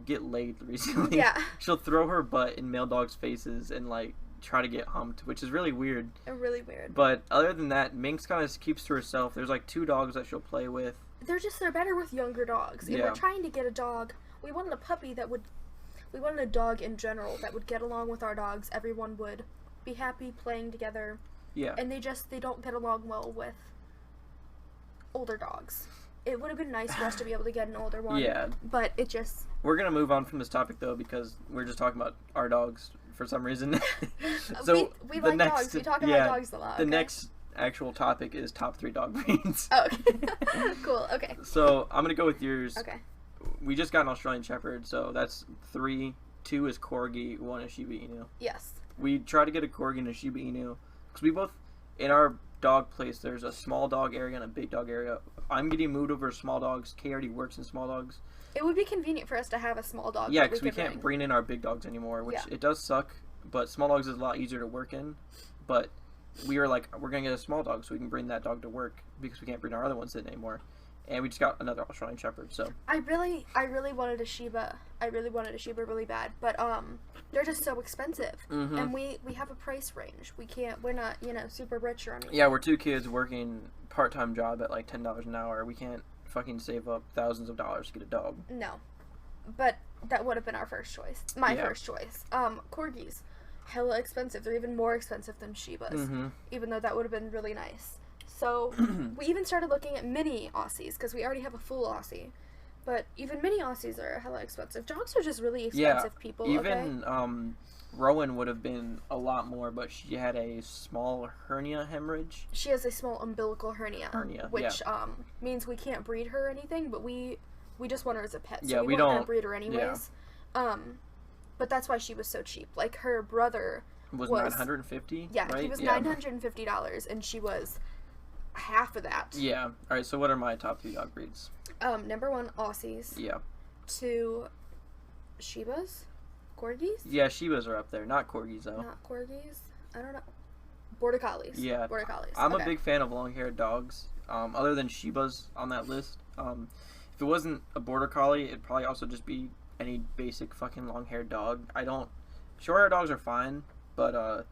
get laid recently. Yeah. She'll throw her butt in male dogs' faces and like try to get humped, which is really weird. Really weird. But other than that, Minx kind of keeps to herself. There's like 2 dogs that she'll play with. They're better with younger dogs. And we're trying to get a dog. We wanted a puppy that would. We wanted a dog in general that would get along with our dogs. Everyone would be happy playing together. Yeah. And they don't get along well with older dogs. It would have been nice for us to be able to get an older one. Yeah. But it just. We're gonna move on from this topic though because we're just talking about our dogs for some reason. So we like dogs. We talk about dogs a lot. The next actual topic is top 3 dog breeds. Oh, okay. Cool. Okay. So I'm gonna go with yours. Okay. We just got an Australian Shepherd, so that's 3. 2 is Corgi, 1 is Shiba Inu. Yes. We tried to get a Corgi and a Shiba Inu because we both, in our dog place, there's a small dog area and a big dog area. I'm getting moved over to small dogs. Kay already works in small dogs. It would be convenient for us to have a small dog. Yeah, because we can't bring in our big dogs anymore, which it does suck. But small dogs is a lot easier to work in. But we were like, we're gonna get a small dog so we can bring that dog to work because we can't bring our other ones in anymore. And we just got another Australian Shepherd, so. I really wanted a Shiba. I really wanted a Shiba really bad, but they're just so expensive. Mm-hmm. And we have a price range. We're not, super rich or anything. Yeah, we're 2 kids working part-time job at like $10 an hour. We can't fucking save up thousands of dollars to get a dog. No. But that would have been our first choice. My first choice. Corgis. Hella expensive. They're even more expensive than Shibas. Mm-hmm. Even though that would have been really nice. So, we even started looking at mini Aussies, because we already have a full Aussie. But even mini Aussies are hella expensive. Dogs are just really expensive, people, even, Rowan would have been a lot more, but she had a small hernia hemorrhage. She has a small umbilical hernia. Which, means we can't breed her or anything, but we just want her as a pet, so we weren't going to breed her anyways. Yeah. But that's why she was so cheap. Like, her brother was $950? Yeah, right? He was $950, and she was half of that. Yeah. Alright, so what are my top 3 dog breeds? Number 1, Aussies. Yeah. 2, Shibas? Corgis? Yeah, Shibas are up there. Not Corgis, though. Not Corgis? I don't know. Border Collies. Yeah. Border Collies. I'm a big fan of long-haired dogs. Other than Shibas on that list. If it wasn't a Border Collie, it'd probably also just be any basic fucking long-haired dog. Short-haired dogs are fine, but,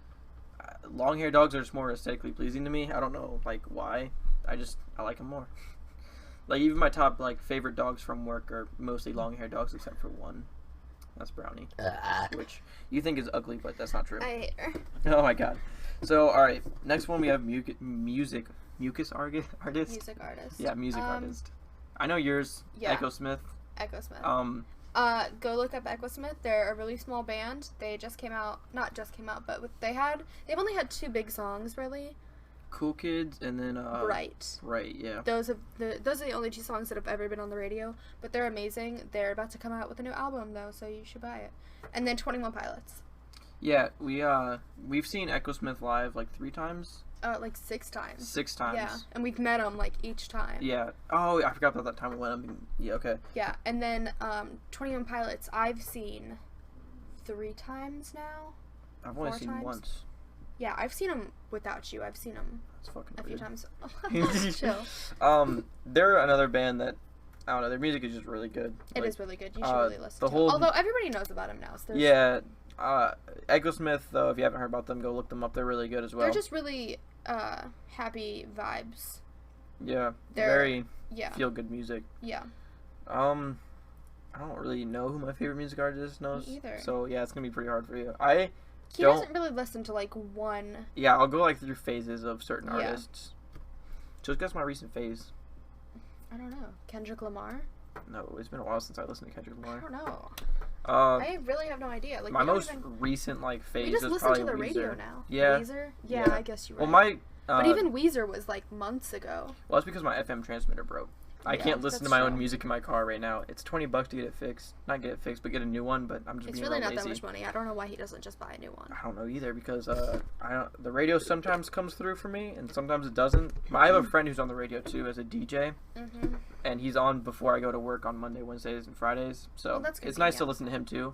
long-haired dogs are just more aesthetically pleasing to me. I don't know, like, why. I like them more. Like, even my top, like, favorite dogs from work are mostly long-haired dogs except for one. That's Brownie. Which you think is ugly, but that's not true. I hate her. Oh, my God. So, alright. Next one we have music artist? Music artist. Yeah, music artist. I know yours. Yeah. Echo Smith. Go look up Echo Smith. They're a really small band. They just came out, not just came out, but they've only had 2 big songs really. Cool Kids and then Right. Right, yeah. Those are the only 2 songs that have ever been on the radio, but they're amazing. They're about to come out with a new album though, so you should buy it. And then 21 Pilots. Yeah, we've seen Echo Smith live like 3 times. Like 6 times. 6 times. Yeah, and we've met them like each time. Yeah. Oh, I forgot about that time we went. Yeah, okay. Yeah, and then 21 Pilots I've seen 3 times now. I've only seen times. Once. Yeah, I've seen them without you. I've seen them a few times. Chill. They're another band that I don't know. Their music is just really good. It is really good. You should really listen to it. Although everybody knows about them now. So yeah. Echo Smith, though, if you haven't heard about them, go look them up. They're really good as well. They're just really happy vibes. Yeah. Very feel-good music. Yeah. I don't really know who my favorite music artist knows. Me either. So, yeah, it's going to be pretty hard for you. He doesn't really listen to, like, one... Yeah, I'll go, like, through phases of certain artists. Just guess my recent phase. I don't know. Kendrick Lamar? No, it's been a while since I listened to Kendrick Lamar. I don't know. I really have no idea. Like, my most recent, like, phase was probably Weezer. We just listen to the radio now. Yeah. Weezer? Yeah, I guess you're right. Well, but even Weezer was, like, months ago. Well, that's because my FM transmitter broke. I Yeah, can't listen to that's my own true. music in my car right now. It's $20 to get it fixed. Not get it fixed, but get a new one. But I'm just It's being really real not lazy. that much money. I don't know why he doesn't just buy a new one. I don't know either because the radio sometimes comes through for me and sometimes it doesn't. I have a friend who's on the radio too as a DJ, Mm-hmm. and he's on before I go to work on Monday, Wednesdays, and Fridays. So Well, that's it's nice to convenient. listen to him too.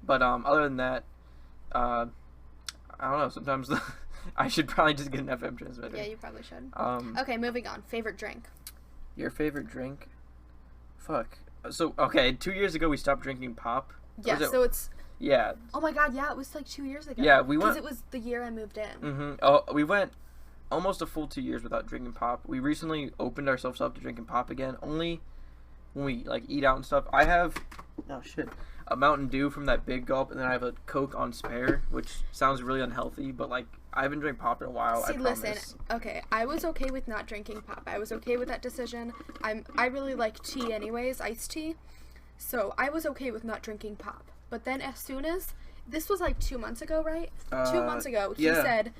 But other than that, I don't know. Sometimes I should probably just get an FM transmitter. Yeah, you probably should. Um, Okay, moving on. Favorite drink. Your favorite drink? Fuck. So okay, 2 years ago we stopped drinking pop. Yeah, Was it- so it's. Yeah. Oh my god, yeah, it was like 2 years ago. Yeah, we went. Because it was the year I moved in. Mm-hmm. Oh, we went almost a full 2 years without drinking pop. We recently opened ourselves up to drinking pop again, only when we like eat out and stuff. I have a Mountain Dew from that Big Gulp, and then I have a Coke on spare, which sounds really unhealthy, but like I haven't drank pop in a while. See, I promise. listen. Okay, I was okay with not drinking pop. I was okay with that decision. I really like tea anyways, iced tea. So I was okay with not drinking pop. But then as soon as this was like 2 months ago, right? 2 months ago, he yeah. said,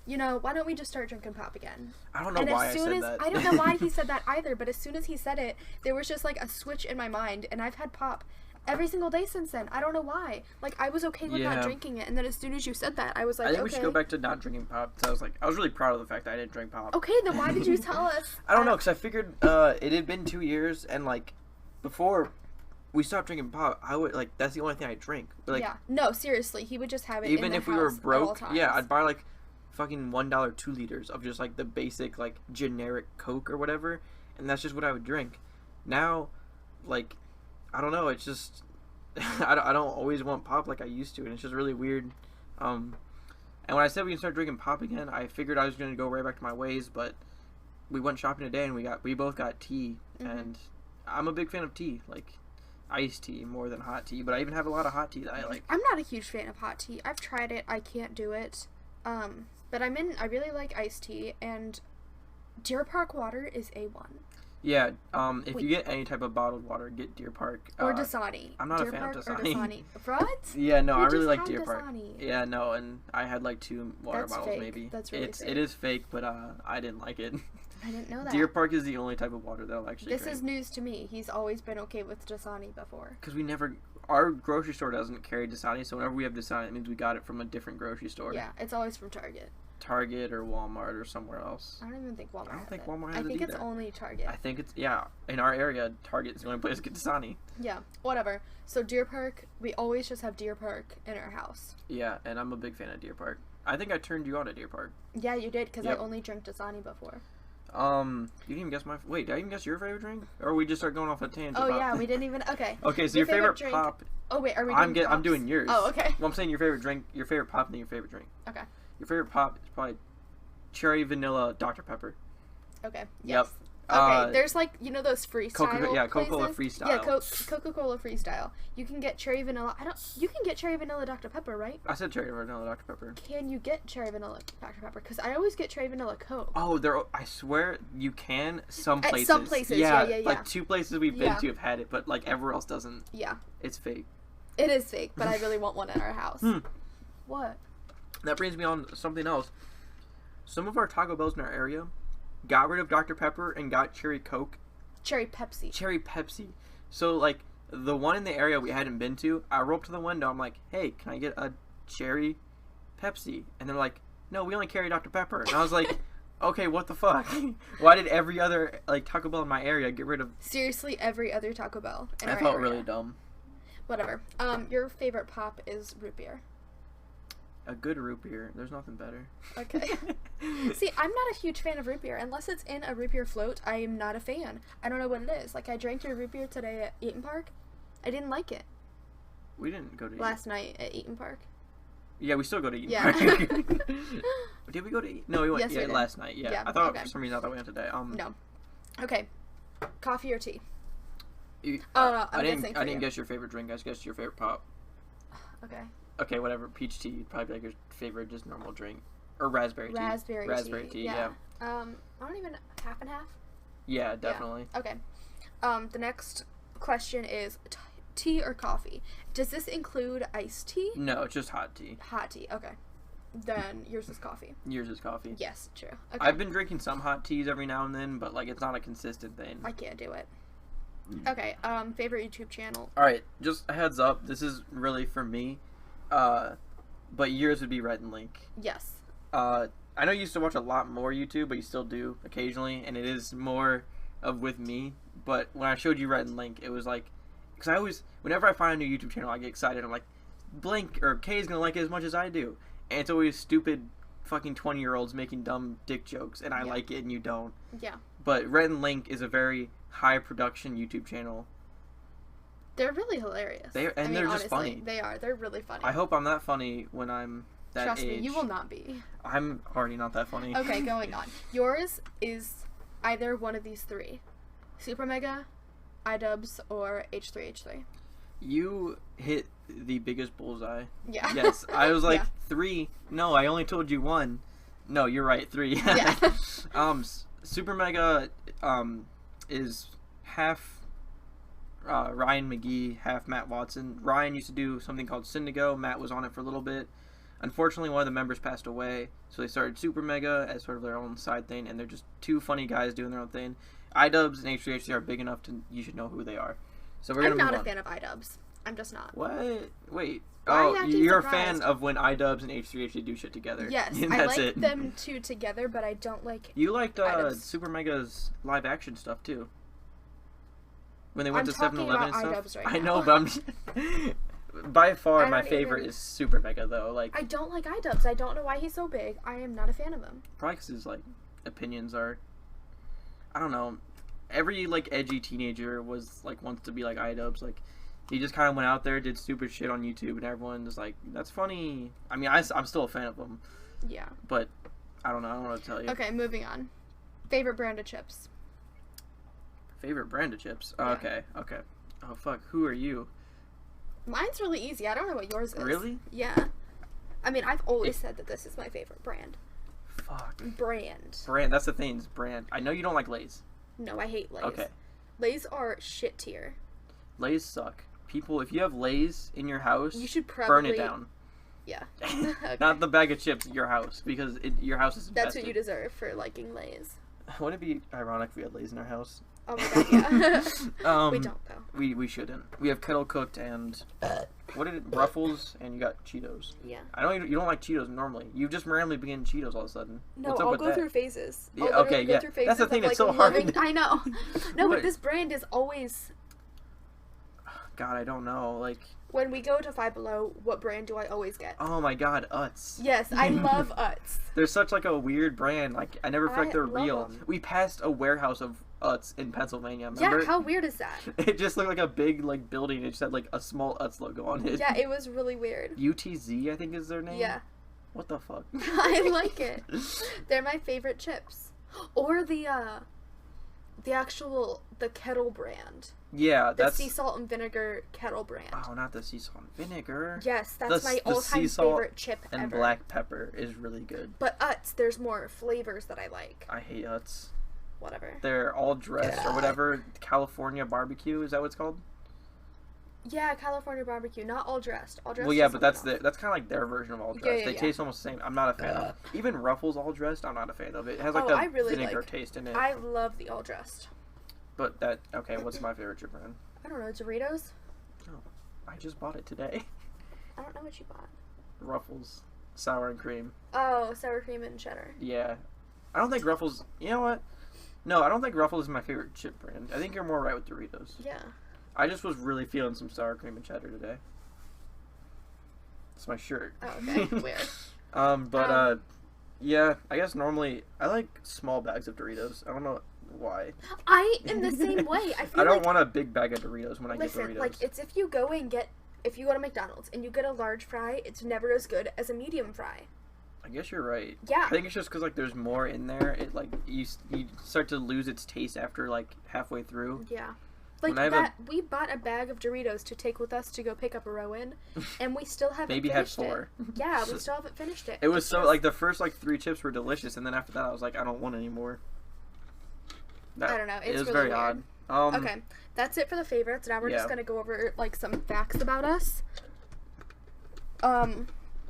you know, why don't we just start drinking pop again? I don't know And why as I soon said as that. I don't know why he said that either, but as soon as he said it, there was just like a switch in my mind, and I've had pop every single day since then. I don't know why. Like I was okay with Yeah. not drinking it, and then as soon as you said that, I was like, I think okay. we should go back to not drinking pop. So I was really proud of the fact that I didn't drink pop. Okay, then why did you tell us? I don't know, because I figured it had been 2 years, and like before we stopped drinking pop, I would like that's the only thing I drink. But, like Yeah. No, seriously, he would just have it. even in the if we were house at all broke, yeah, times. I'd buy like fucking $1 2 liters of just like the basic like generic Coke or whatever, and that's just what I would drink. Now, like, I don't know, it's just I don't always want pop like I used to, and it's just really weird. And when I said we can start drinking pop again, I figured I was gonna go right back to my ways, but we went shopping today and we both got tea, Mhm. and I'm a big fan of tea, like iced tea more than hot tea, but I even have a lot of hot tea that I like. I'm not a huge fan of hot tea. I've tried it. I can't do it. But I really like iced tea, and Deer Park water is A1. Yeah, if Wait. you get any type of bottled water, get Deer Park. Or Dasani. I'm not a Deer fan of Park or Dasani. What? Yeah, no, You I really just like had Deer Park. Dasani. Yeah, no, and I had like 2 water That's bottles fake. maybe. That's really It fake. is fake, but I didn't like it. I didn't know that. Deer Park is the only type of water that I'll actually This drink. is news to me. He's always been okay with Dasani before. Because our grocery store doesn't carry Dasani, so whenever we have Dasani, it means we got it from a different grocery store. Yeah, it's always from Target. Target or Walmart or somewhere else. I don't even think Walmart. I don't has think it. Walmart I has it think it's either. only Target. I think it's, in our area, Target is the only place to get Dasani. Yeah, whatever. So Deer Park, we always just have Deer Park in our house. Yeah, and I'm a big fan of Deer Park. I think I turned you on to Deer Park. Yeah, you did, because Yep. I only drank Dasani before. You didn't even guess wait, did I even guess your favorite drink? Or we just start going off a tangent? Oh about- yeah, we didn't even. Okay. Okay, so your favorite drink. pop. Oh wait, are we? Doing I'm pops? doing yours. Oh okay. Well, I'm saying your favorite drink, your favorite pop, and then your favorite drink. Okay. Your favorite pop is probably cherry vanilla Dr Pepper. Okay. Yep. Yes. Okay. There's like those freestyle. Coca-Cola places. Freestyle. Yeah, Coca-Cola Freestyle. You can get cherry vanilla. You can get cherry vanilla Dr Pepper, right? I said cherry vanilla Dr Pepper. Can you get cherry vanilla Dr Pepper? Because I always get cherry vanilla Coke. Oh, I swear you can some At places. some places, yeah. Like 2 places we've been Yeah. to have had it, but like everywhere else doesn't. Yeah. It's fake. It is fake, but I really want one in our house. Hmm. What? That brings me on to something else. Some of our Taco Bells in our area got rid of Dr Pepper and got cherry Coke. Cherry Pepsi. Cherry Pepsi. So like the one in the area we hadn't been to, I rolled up to the window. I'm like, "Hey, can I get a cherry Pepsi?" And they're like, "No, we only carry Dr Pepper." And I was like, "Okay, what the fuck? Why did every other like Taco Bell in my area get rid of?" Seriously, every other Taco Bell in I our felt area. really dumb. Whatever. Your favorite pop is root beer. A good root beer. There's nothing better. Okay. See, I'm not a huge fan of root beer. Unless it's in a root beer float, I am not a fan. I don't know what it is. Like, I drank your root beer today at Eaton Park. I didn't like it. We didn't go to Last night at Eaton Park. Yeah, we still go to Eaton Yeah. Park. Did we go to Eaton? No, we went Yes, we did. last night. Yeah. Yeah, I thought okay. for some reason I thought we went today. No. Okay. Coffee or tea? You, Oh, no, I I'm didn't. guessing for I didn't you. guess your favorite drink. I just guessed your favorite pop. Okay. Okay, whatever. Peach tea. You'd probably be like your favorite, just normal drink, or raspberry tea. Raspberry tea. Yeah. I don't even half and half. Yeah, definitely. Okay. The next question is tea or coffee. Does this include iced tea? No, it's just hot tea. Hot tea. Okay. then yours is coffee. Yours is coffee. Yes, true. Okay. I've been drinking some hot teas every now and then, but like it's not a consistent thing. I can't do it. Okay, favorite YouTube channel. Alright, just a heads up, this is really for me. But yours would be Rhett and Link. Yes. I know you used to watch a lot more YouTube, but you still do occasionally, and it is more of with me. But when I showed you Rhett and Link, it was like, because I always, whenever I find a new YouTube channel, I get excited. I'm like, Blink or Kay is gonna like it as much as I do, and it's always stupid, fucking 20-year-olds making dumb dick jokes, and I like it and you don't. Yeah. But Rhett and Link is a very high production YouTube channel. They're really hilarious. They're honestly, just funny. They are. They're really funny. I hope I'm that funny when I'm that Trust age. me, you will not be. I'm already not that funny. Okay, going on. Yours is either one of these three: Super Mega, iDubbbz, or H3H3. You hit the biggest bullseye. Yeah. Yes, I was like Yeah. 3. No, I only told you 1. No, you're right, 3. Yeah. Super Mega is half Ryan McGee, half Matt Watson. Ryan used to do something called Syndigo. Matt was on it for a little bit. Unfortunately, one of the members passed away, so they started Super Mega as sort of their own side thing, and they're just two funny guys doing their own thing. iDubbbz and H3H3 are big enough to you should know who they are. So we're gonna I'm move not a on. fan of iDubbbz. I'm just not. What? Wait. Why are you Oh, acting you're a surprised? fan of when iDubbbz and H3H3 do shit together. Yes, That's I like it. them two together, but I don't like. You liked iDubbbz. Super Mega's live action stuff too. When they went I'm to talking 7-Eleven and about stuff. iDubbbz right I know, now. but I'm by far I my don't favorite even- is Super Mega though. Like I don't like iDubbbz. I don't know why he's so big. I am not a fan of him. probably 'cause his like opinions are, I don't know. Every like edgy teenager was like wants to be like iDubbbz. Like he just kind of went out there, did stupid shit on YouTube, and everyone was like, "That's funny." I mean, I'm still a fan of him, Yeah. but I don't know. I don't know what to tell you. Okay, moving on. Favorite brand of chips. Favorite brand of chips? Yeah. Okay. Oh fuck, who are you? Mine's really easy. I don't know what yours is. Really? Yeah. I mean, I've always said that this is my favorite brand. Fuck. Brand. Brand. That's the thing. Is brand. I know you don't like Lay's. No, I hate Lay's. Okay. Lay's are shit tier. Lay's suck. People, if you have Lay's in your house, You should burn probably it down. Yeah. Okay. Not the bag of chips. Your house, because your house is infested. That's what you deserve for liking Lay's. Wouldn't it be ironic if we had Lay's in our house? Oh my god, yeah. We don't though. We shouldn't. We have kettle cooked and what did it? Ruffles, and you got Cheetos. Yeah. I know you don't like Cheetos normally. You've just randomly been getting Cheetos all of a sudden. No, What's up I'll with go that? through phases. Yeah, I'll literally okay, go yeah. through phases That's the of, thing, like, it's so hard. loving- I know. No, But- but this brand is always. God, I don't know. Like, When we go to Five Below, what brand do I always get? oh my God, Utz. Yes, I love Utz. They're such like a weird brand. Like I never feel like I they're love real. 'em. We passed a warehouse of Utz in Pennsylvania. Remember? Yeah, how weird is that? It just looked like a big like building. It just had like a small Utz logo on it. Yeah, it was really weird. UTZ, I think is their name. Yeah, What the fuck? I like it. They're my favorite chips. Or the kettle brand. Yeah, The that's. sea salt and vinegar kettle brand. Oh, not the sea salt and vinegar. Yes, that's my the all-time sea salt favorite chip And ever. black pepper is really good. But Utz, there's more flavors that I like. I hate Utz. Whatever. They're all dressed or whatever. California barbecue, is that what it's called? Yeah, California barbecue, not all dressed. All dressed. Well, yeah, is but that's something that's kind of like their version of all Yeah, dressed. yeah, They yeah. taste almost the same. I'm not a fan of. Even Ruffles all dressed, I'm not a fan of it. It has like Oh, the I really vinegar like- taste in it. else. I love the all dressed. But that okay. What's my favorite chip brand? I don't know, Doritos? I just bought it today. I don't know what you bought. Ruffles, sour and cream. Oh, sour cream and cheddar. Yeah, I don't think Ruffles. You know what? No, I don't think Ruffles is my favorite chip brand. I think you're more right with Doritos. Yeah. I just was really feeling some sour cream and cheddar today. It's my shirt. Oh, okay. Weird. Yeah, I guess normally I like small bags of Doritos. I don't know why. I am the same way. I feel I don't like, want a big bag of Doritos when I get listen, Doritos. like, it's if you go to McDonald's and you get a large fry, it's never as good as a medium fry. I guess you're right. Yeah. I think it's just because like there's more in there. It like you start to lose its taste after like halfway through. Yeah. Like When I have we bought a bag of Doritos to take with us to go pick up a Rowan, and we still haven't Maybe had finished 4. it. Yeah, we still haven't finished it. It was It's so just- like the first like 3 chips were delicious, and then after that I was like I don't want any more. I don't know. It's it was really very weird. odd. Okay, that's it for the favorites. Now we're Yeah. just gonna go over like some facts about us.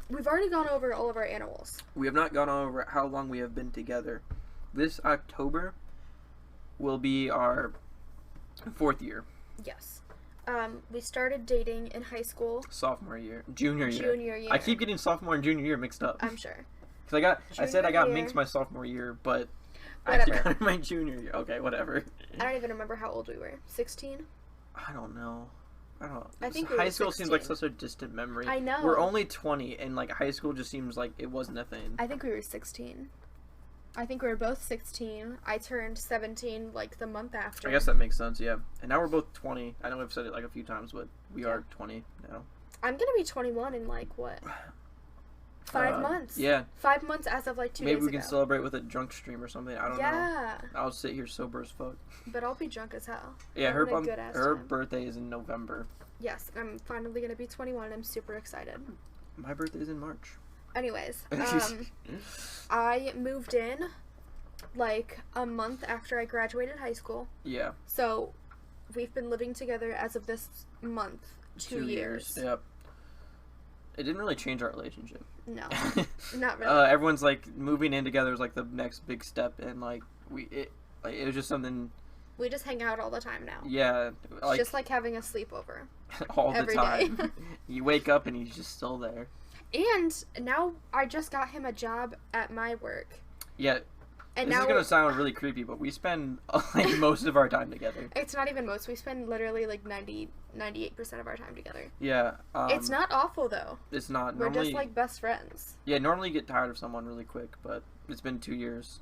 We've already gone over all of our animals. We have not gone over how long we have been together. This October will be our 4th year. Yes. We started dating in high school. Sophomore year. Junior year. Junior year. I keep getting sophomore and junior year mixed up. I'm sure. Because I said I got Junior minx my sophomore year, but Whatever. I actually got it my junior year. Okay, whatever. I don't even remember how old we were. 16? I don't know. I think we high were school 16. seems like such a distant memory. I know. We're only 20, and like high school just seems like it wasn't a thing. I think we were 16. I think we were both 16. I turned 17 like the month after. I guess that makes sense, yeah. And now we're both 20. I know I've said it like a few times, but we are 20 now. I'm gonna be 21 in like what? 5 months. Yeah. 5 months as of like 2 days ago. Maybe we can celebrate with a drunk stream or something. I don't know. Yeah. I'll sit here sober as fuck. But I'll be drunk as hell. Yeah, Having her a good-ass her time. birthday is in November. Yes, I'm finally gonna be 21. I'm super excited. My birthday is in March. Anyways, I moved in like a month after I graduated high school. Yeah. So we've been living together as of this month 2 years. Yep. It didn't really change our relationship. No, not really. Everyone's like moving in together is like the next big step, and like it was just something. We just hang out all the time now. Yeah, It's just like having a sleepover. all the every time. day. You wake up and he's just still there. And now I just got him a job at my work. Yeah. And this now is gonna sound really creepy, but we spend like most of our time together. It's not even most. We spend literally like 98% of our time together. Yeah. It's not awful though. It's not. We're Normally, just like best friends. Yeah, normally you get tired of someone really quick, but it's been 2 years.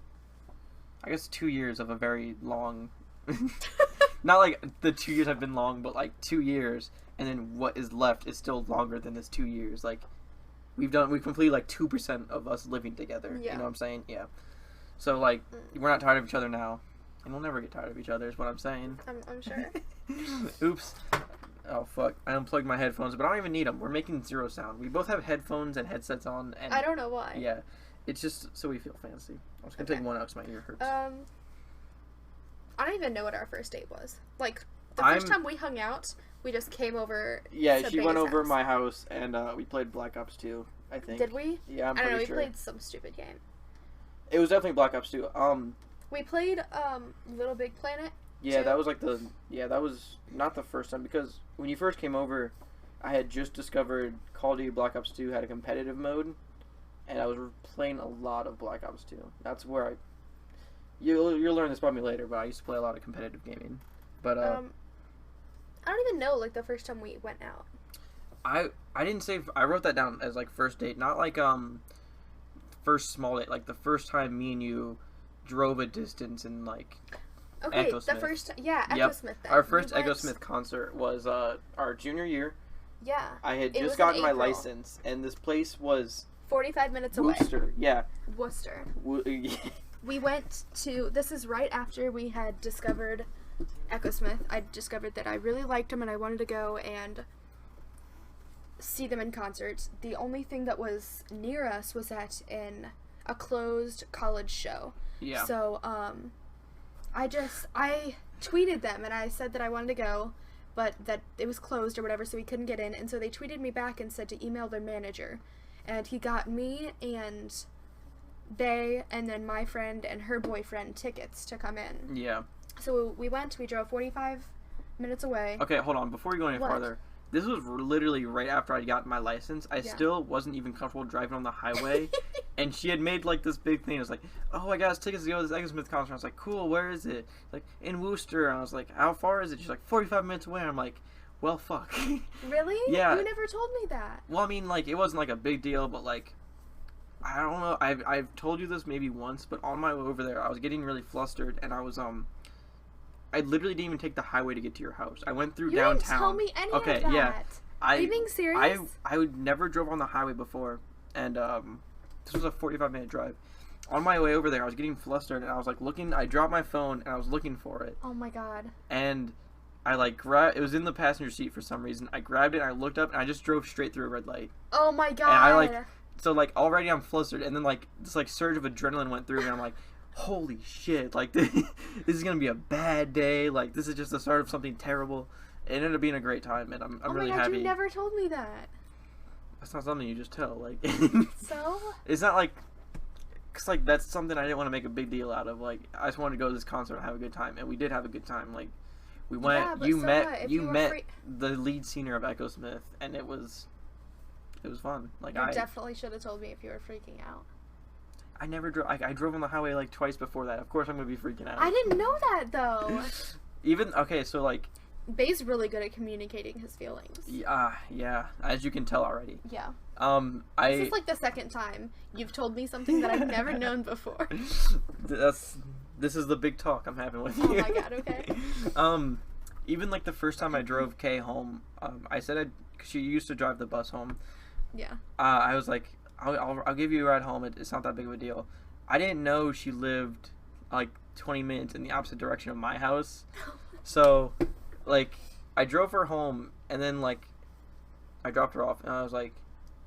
I guess 2 years of a very long. Not like the 2 years have been long, but like 2 years, and then what is left is still longer than this 2 years. Like we've completed like 2% of us living together. Yeah. You know what I'm saying? Yeah. So like we're not tired of each other now, and we'll never get tired of each other. Is what I'm saying. I'm sure. Oops. Oh fuck! I unplugged my headphones, but I don't even need them. We're making zero sound. We both have headphones and headsets on, and I don't know why. yeah, it's just so we feel fancy. I was gonna take one out because my ear hurts. I don't even know what our first date was. Like the first time we hung out, we just came over. Yeah, to she went Bae's over house. my house and we played Black Ops 2. I think. Did we? Yeah, I'm I don't know. pretty We sure. played some stupid game. It was definitely Black Ops 2. We played Little Big Planet. Yeah, too. that was like that was not the first time, because when you first came over, I had just discovered Call of Duty Black Ops 2 had a competitive mode, and I was playing a lot of Black Ops 2. That's where you'll learn this about me later, but I used to play a lot of competitive gaming. But I don't even know like the first time we went out. I didn't say, I wrote that down as like first date, not like first small date, like the first time me and you drove a distance in like Okay, Echo the Smith. first Echo Yep. Smith. Then. Our first We Echo went- Smith concert was our junior year. Yeah. I had It was just in gotten my April. license, and this place was 45 minutes away. Worcester. Yeah. Worcester. Wo- We went to. This is right after we had discovered Echo Smith. I discovered that I really liked them and I wanted to go and see them in concert. The only thing that was near us was at a closed college show. Yeah. So I tweeted them and I said that I wanted to go, but that it was closed or whatever, so we couldn't get in. And so they tweeted me back and said to email their manager, and he got me and Bae and then my friend and her boyfriend tickets to come in. Yeah. So we went. We drove 45 minutes away. Okay, hold on. Before we go any What? farther, this was literally right after I got my license. I Yeah. still wasn't even comfortable driving on the highway, and she had made like this big thing. It was like, "Oh, I got us tickets to go to this Echo Smith concert." I was like, "Cool, where is it?" Like, in Worcester. And I was like, "How far is it?" She's like, 45 minutes away. I'm like, "Well, fuck." Really? Yeah. You never told me that. Well, I mean, like, it wasn't like a big deal, but like, I don't know. I've told you this maybe once, but on my way over there, I was getting really flustered, and I was I literally didn't even take the highway to get to your house. I went through You downtown. didn't tell me any Okay, of that. yeah. Are you being serious? I would never drove on the highway before, and this was a 45-minute drive. On my way over there, I was getting flustered, and I was like looking. I dropped my phone, and I was looking for it, Oh my god. and I like grabbed. It was in the passenger seat for some reason. I grabbed it, and I looked up, and I just drove straight through a red light. Oh my god. And I like, so like already I'm flustered, and then like this like surge of adrenaline went through me. I'm like, holy shit! Like this is gonna be a bad day. Like this is just the start of something terrible. It ended up being a great time, and I'm oh really my god, happy. you never told me that. That's not something you just tell. Like, So? it's not like, cause like that's something I didn't want to make a big deal out of. Like, I just wanted to go to this concert and have a good time, and we did have a good time. Like, we went. Yeah, but you so met. what? If You you were met free- the lead singer of Echo Smith, and it was fun. Like You definitely should have told me if you were freaking out. I never drove. I drove on the highway like twice before that. Of course, I'm gonna be freaking out. I didn't know that though. Even okay, so like, Bay's really good at communicating his feelings. yeah, as you can tell already. Yeah. This is like the second time you've told me something that I've never known before. This is the big talk I'm having with you. Oh my god, okay. Even like the first time I drove Kay home, I said cause she used to drive the bus home. Yeah. I was like, I'll give you a ride home. It's not that big of a deal. I didn't know she lived like 20 minutes in the opposite direction of my house. So, like, I drove her home, and then like, I dropped her off, and I was like,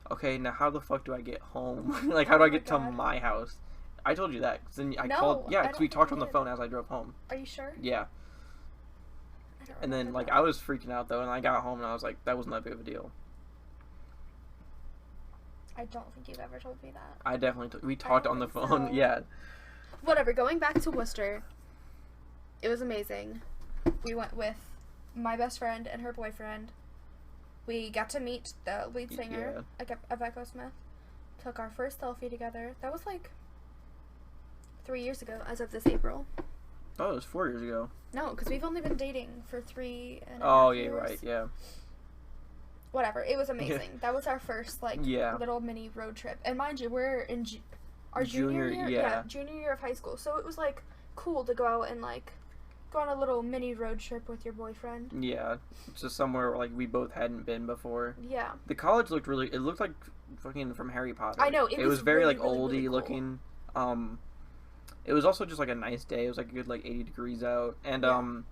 okay, now how the fuck do I get home? Like, how do I get to my house? I told you that. 'Cause then I called. Yeah, because we talked on the phone as I drove home. Are you sure? Yeah. And then like I was freaking out though, and I got home and I was like, that wasn't that big of a deal. I don't think you've ever told me that. I definitely we talked on the phone. So. Yeah. Whatever. Going back to Worcester, it was amazing. We went with my best friend and her boyfriend. We got to meet the lead singer of Echo Smith. Took our first selfie together. That was like 3 years ago, as of this April. Oh, it was 4 years ago. No, because we've only been dating for 3 and a Oh half yeah, years. right, yeah. Whatever. It was amazing. That was our first little mini road trip. And mind you, we're in our junior year. Yeah, junior year of high school. So it was like cool to go out and like go on a little mini road trip with your boyfriend. Yeah, just somewhere like we both hadn't been before. Yeah. The college looked really. It looked like fucking from Harry Potter. I know. It was very really, like really, oldie really cool. looking. It was also just like a nice day. It was like a good like 80 degrees out, and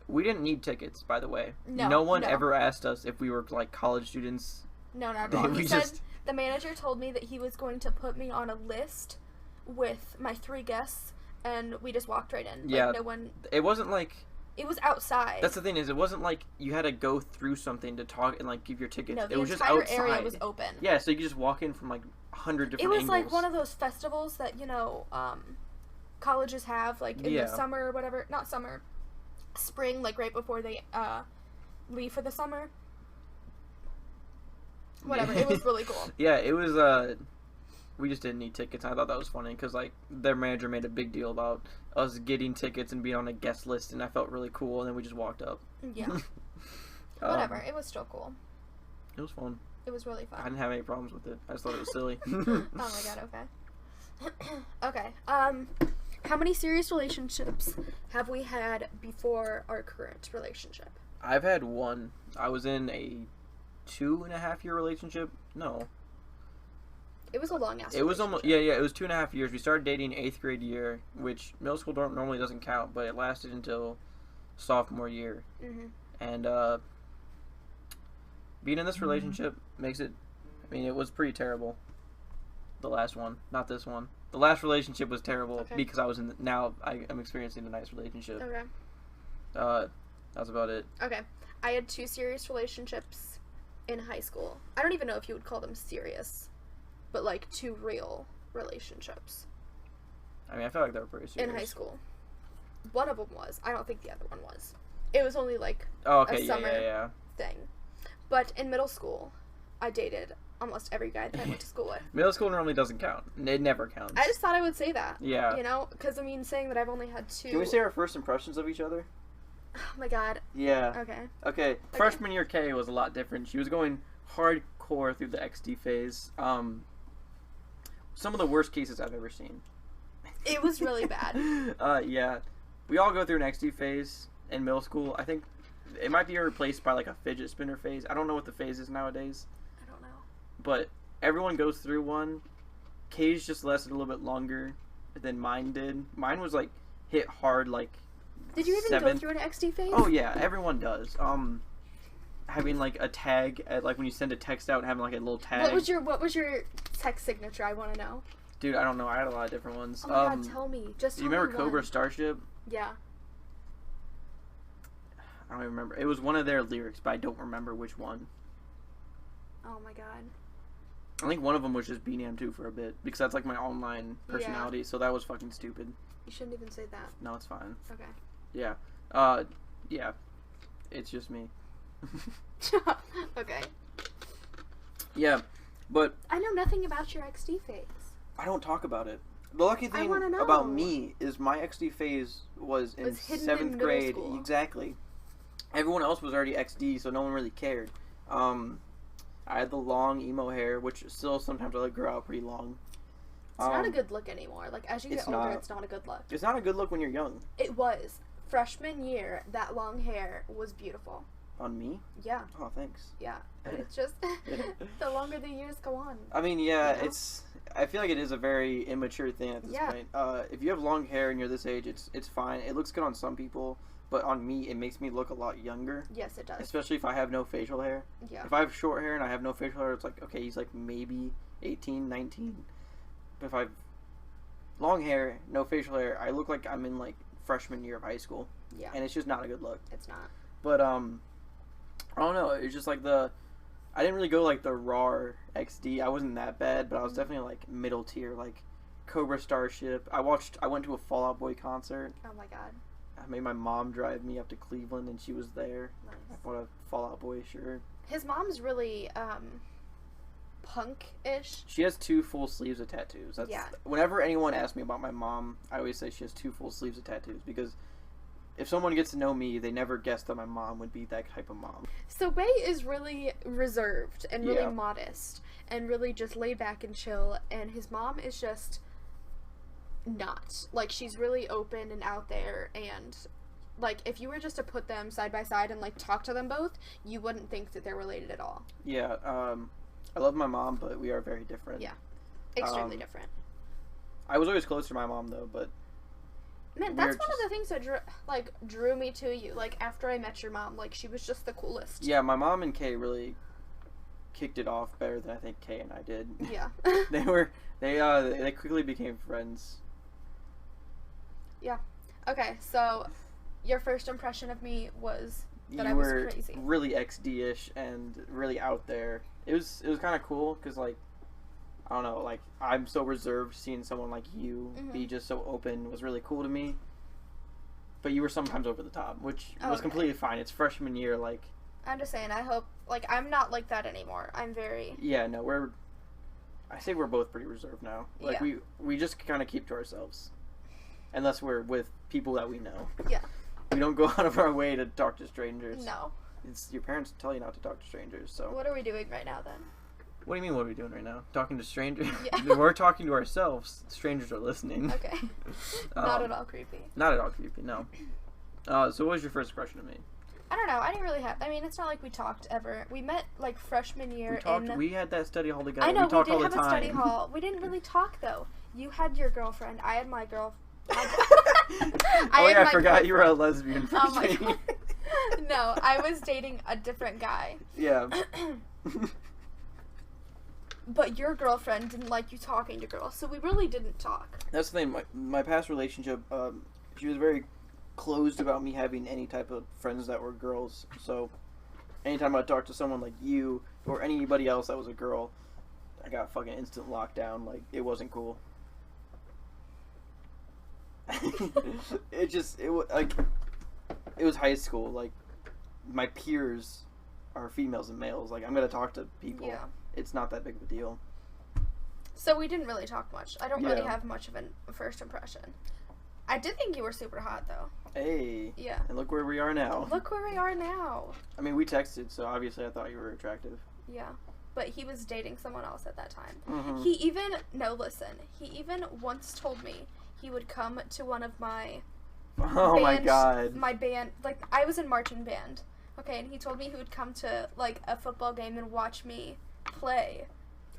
we didn't need tickets, by the way. No one ever asked us if we were like college students. No, not at all. He said the manager told me that he was going to put me on a list with my 3 guests, and we just walked right in. Yeah. Like, no one. It wasn't like. It was outside. That's the thing is, it wasn't like you had to go through something to talk and like give your tickets. No, the it was just entire outside. area was open. Yeah, so you could just walk in from like 100 different It was angles. like one of those festivals that colleges have like in the summer or whatever. Not summer, spring, like right before they leave for the summer. Whatever. It was really cool. Yeah, it was. We just didn't need tickets. I thought that was funny because like their manager made a big deal about us getting tickets and being on a guest list, and I felt really cool. And then we just walked up. Yeah. Whatever. It was still cool. It was fun. It was really fun. I didn't have any problems with it. I just thought it was silly. Oh my god. Okay. Okay. How many serious relationships have we had before our current relationship? I've had one. I was in a 2.5 year relationship. No. It was a long ass. It was almost it was 2.5 years. We started dating 8th grade year, which middle school normally doesn't count, but it lasted until sophomore year. Mm-hmm. And being in this relationship makes it. I mean, it was pretty terrible. The last one, not this one. The last relationship was terrible because I was in. Now I am experiencing a nice relationship. Okay. That's about it. Okay. I had 2 serious relationships in high school. I don't even know if you would call them serious, but like 2 real relationships. I mean, I feel like they were pretty serious. In high school. One of them was. I don't think the other one was. It was only like a summer yeah. thing. But in middle school, I dated almost every guy that I went to school with. Middle school normally doesn't count. It never counts. I just thought I would say that. Yeah. You know? Because, I mean, saying that I've only had 2... Can we say our first impressions of each other? Oh, my God. Yeah. Okay. Freshman year Kay was a lot different. She was going hardcore through the XD phase. Some of the worst cases I've ever seen. It was really bad. Yeah. We all go through an XD phase in middle school. I think it might be replaced by like a fidget spinner phase. I don't know what the phase is nowadays. I don't know. But everyone goes through one. Kay's just lasted a little bit longer than mine did. Mine was like hit hard like. Did you even go through an XD phase? Oh yeah, everyone does. Having like a tag at like when you send a text out, having like a little tag. What was your text signature? I want to know. Dude, I don't know. I had a lot of different ones. Oh my god, tell me. Just tell me. Do you remember one. Cobra Starship? Yeah. I don't even remember. It was one of their lyrics, but I don't remember which one. Oh my god. I think one of them was just BNAM too for a bit because that's like my online personality. So that was fucking stupid. You shouldn't even say that. No, it's fine. Okay. Yeah. Yeah. It's just me. Okay. Yeah, but I know nothing about your XD phase. I don't talk about it. The lucky I thing wanna know. about me is my XD phase was in hidden 7th in middle grade. school. Exactly. Everyone else was already XD, so no one really cared. I had the long emo hair, which still sometimes I let grow out pretty long. It's not a good look anymore. Like, as you get older, it's not a good look. It's not a good look when you're young. It was. Freshman year, that long hair was beautiful. On me? Yeah. Oh, thanks. Yeah. But it's just, the longer the years go on. I mean, yeah, you know? I feel like it is a very immature thing at this point. If you have long hair and you're this age, it's fine. It looks good on some people, but on me, it makes me look a lot younger. Yes, it does. Especially if I have no facial hair. Yeah. If I have short hair and I have no facial hair, it's like, okay, he's like maybe 18, 19. But if I have long hair, no facial hair, I look like I'm in like freshman year of high school. Yeah. And it's just not a good look. It's not. But, I don't know. It's just like I didn't really go like the raw XD. I wasn't that bad, but I was definitely like middle tier, like Cobra Starship. I went to a Fall Out Boy concert. Oh my god. I made my mom drive me up to Cleveland, and she was there. Nice. I bought a Fall Out Boy shirt. His mom's really, punk-ish. She has 2 full sleeves of tattoos. That's, Yeah. Whenever anyone asks me about my mom, I always say she has 2 full sleeves of tattoos, because if someone gets to know me, they never guess that my mom would be that type of mom. So Bay is really reserved and really Yeah. modest and really just laid back and chill, and his mom is just not. Like, she's really open and out there, and like, if you were just to put them side by side and like talk to them both, you wouldn't think that they're related at all. Yeah, I love my mom, but we are very different. Yeah. Extremely different. I was always close to my mom, though, but Man, that's one of the things that drew me to you. Like, after I met your mom, like, she was just the coolest. yeah, my mom and Kay really kicked it off better than I think Kay and I did. Yeah. They quickly became friends. Yeah. Okay, so your first impression of me was that You I was were crazy. really XD-ish and really out there. It was kind of cool because, like, I don't know, like, I'm so reserved. Seeing someone like you be just so open was really cool to me. But you were sometimes over the top, which was completely fine. It's freshman year, like... I'm just saying, I hope, like, I'm not like that anymore. I'm very... Yeah, no, I say we're both pretty reserved now. Like, Yeah. we just kind of keep to ourselves. Unless we're with people that we know. Yeah. We don't go out of our way to talk to strangers. No. It's your parents tell you not to talk to strangers, so... What are we doing right now, then? What do you mean, what are we doing right now? Talking to strangers? Yeah. We're talking to ourselves. Strangers are listening. Okay. Not at all creepy. Not at all creepy, no. So what was your first impression of me? I don't know. I didn't really have... I mean, it's not like we talked ever. We met, like, freshman year We had that study hall together. I know, we talked we all did the have a time. study hall. We didn't really talk, though. You had your girlfriend. I had my girl... I forgot you were a lesbian. Oh my god. No, I was dating a different guy. Yeah. But your girlfriend didn't like you talking to girls, so we really didn't talk. That's the thing. My past relationship, she was very closed about me having any type of friends that were girls. So anytime I talked to someone like you or anybody else that was a girl, I got fucking instant lockdown. Like, it wasn't cool. It was high school. Like, my peers are females and males. Like, I'm gonna talk to people. Yeah. It's not that big of a deal. So we didn't really talk much. I don't really Yeah. have much of a first impression. I did think you were super hot, though. Hey. Yeah. And look where we are now. Look where we are now. I mean, we texted, so obviously I thought you were attractive. Yeah. But he was dating someone else at that time. Mm-hmm. He even once told me he would come to one of my Oh my god. my band, like, I was in marching band. Okay, and he told me he would come to, like, a football game and watch me play.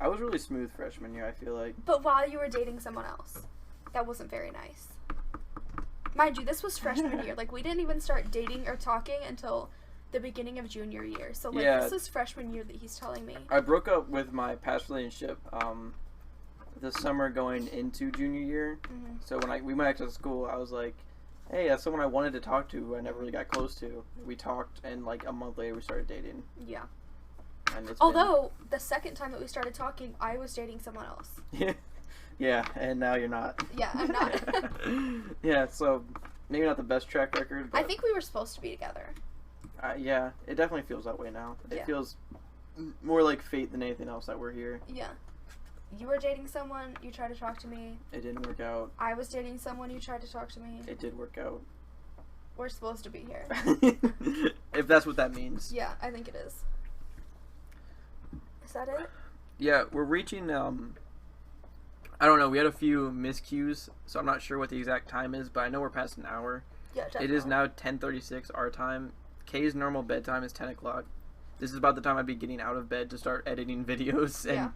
I was really smooth freshman year, I feel like. But while you were dating someone else. That wasn't very nice. Mind you, this was freshman year. Like, we didn't even start dating or talking until the beginning of junior year. So, like, Yeah. this is freshman year that he's telling me. I broke up with my past relationship the summer going into junior year. Mm-hmm. So when we went back to school, I was like, hey, that's someone I wanted to talk to who I never really got close to. We talked, and like a month later we started dating. Yeah. And it's Although, the second time that we started talking, I was dating someone else. Yeah, and now you're not. Yeah, I'm not. Yeah, so maybe not the best track record, but I think we were supposed to be together. yeah, it definitely feels that way now. It Yeah. feels more like fate than anything else that we're here. Yeah. You were dating someone, you tried to talk to me. It didn't work out. I was dating someone, you tried to talk to me. It did work out. We're supposed to be here. If that's what that means. Yeah, I think it is. Is that it? Yeah, we're reaching, I don't know, we had a few miscues, so I'm not sure what the exact time is, but I know we're past an hour. Yeah, definitely. It is now 10:36 our time. Kay's normal bedtime is 10 o'clock. This is about the time I'd be getting out of bed to start editing videos and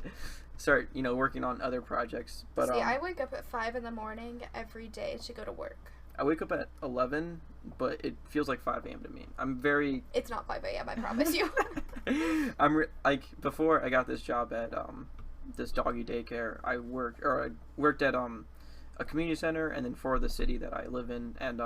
start, working on other projects. But See, I wake up at 5 in the morning every day to go to work. I wake up at 11, but it feels like 5 a.m. to me. I'm very... It's not 5 a.m., I promise you. Before I got this job at this doggy daycare, I worked at a community center and then for the city that I live in, and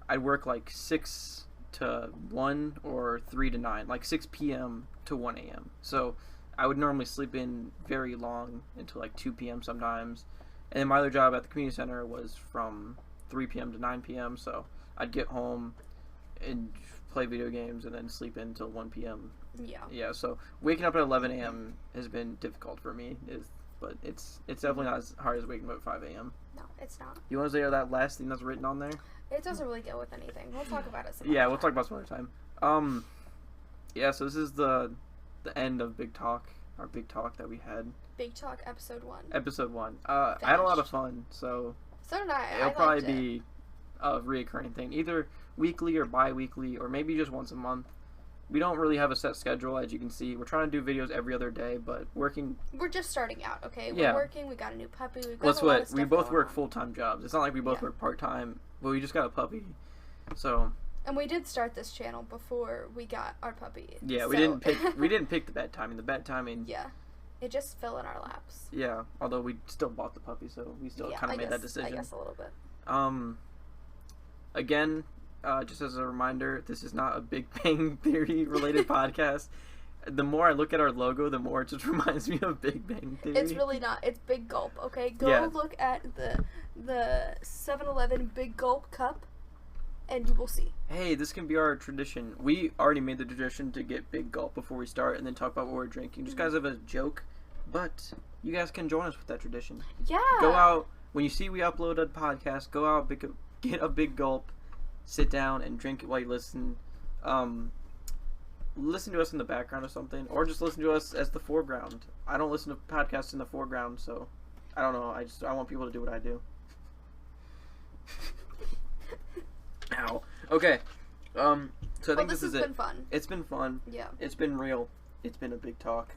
I'd work like 6 to 1 or 3 to 9, like 6 p.m. to 1 a.m. So I would normally sleep in very long until like 2 p.m. sometimes. And then my other job at the community center was from 3 p.m. to 9 p.m. So I'd get home and play video games and then sleep in until 1 p.m. Yeah. Yeah, so waking up at 11 a.m. has been difficult for me, but it's definitely not as hard as waking up at 5 a.m. No, it's not. You want to say that last thing that's written on there? It doesn't really go with anything. We'll talk about it some Yeah, other we'll time. talk about some other time. Yeah, so this is the end of Big Talk, our Big Talk that we had. Big Talk episode 1. Episode 1. I had a lot of fun, so So did I. it'll I probably liked it. be a reoccurring thing, either weekly or bi-weekly, or maybe just once a month. We don't really have a set schedule, as you can see. We're trying to do videos every other day, but working... We're just starting out, okay? Yeah. We're working, we got a new puppy, we've got Well, that's a lot of what... stuff We both going work on. full-time jobs. It's not like we both Yeah. work part-time, but we just got a puppy. So, And we did start this channel before we got our puppy. yeah, we so- didn't pick the bed timing. The bed timing... Yeah. It just fell in our laps. Yeah, although we still bought the puppy, so we still Yeah, kind I of made guess- that decision. I guess a little bit. Again, just as a reminder, this is not a Big Bang Theory related podcast. The more I look at our logo, the more it just reminds me of Big Bang Theory. It's really not. It's Big Gulp, okay? Go Yeah. look at the 7-Eleven Big Gulp cup, and you will see. Hey, this can be our tradition. We already made the tradition to get Big Gulp before we start and then talk about what we're drinking, just guys as a joke. But you guys can join us with that tradition. Yeah. Go out, when you see we upload a podcast, go out, get a Big Gulp, sit down and drink it while you listen. Listen to us in the background or something, or just listen to us as the foreground. I don't listen to podcasts in the foreground, so I don't know. I want people to do what I do. Ow. Okay. So I think this has is it. been fun. It's been fun. Yeah. It's been real. It's been a big talk.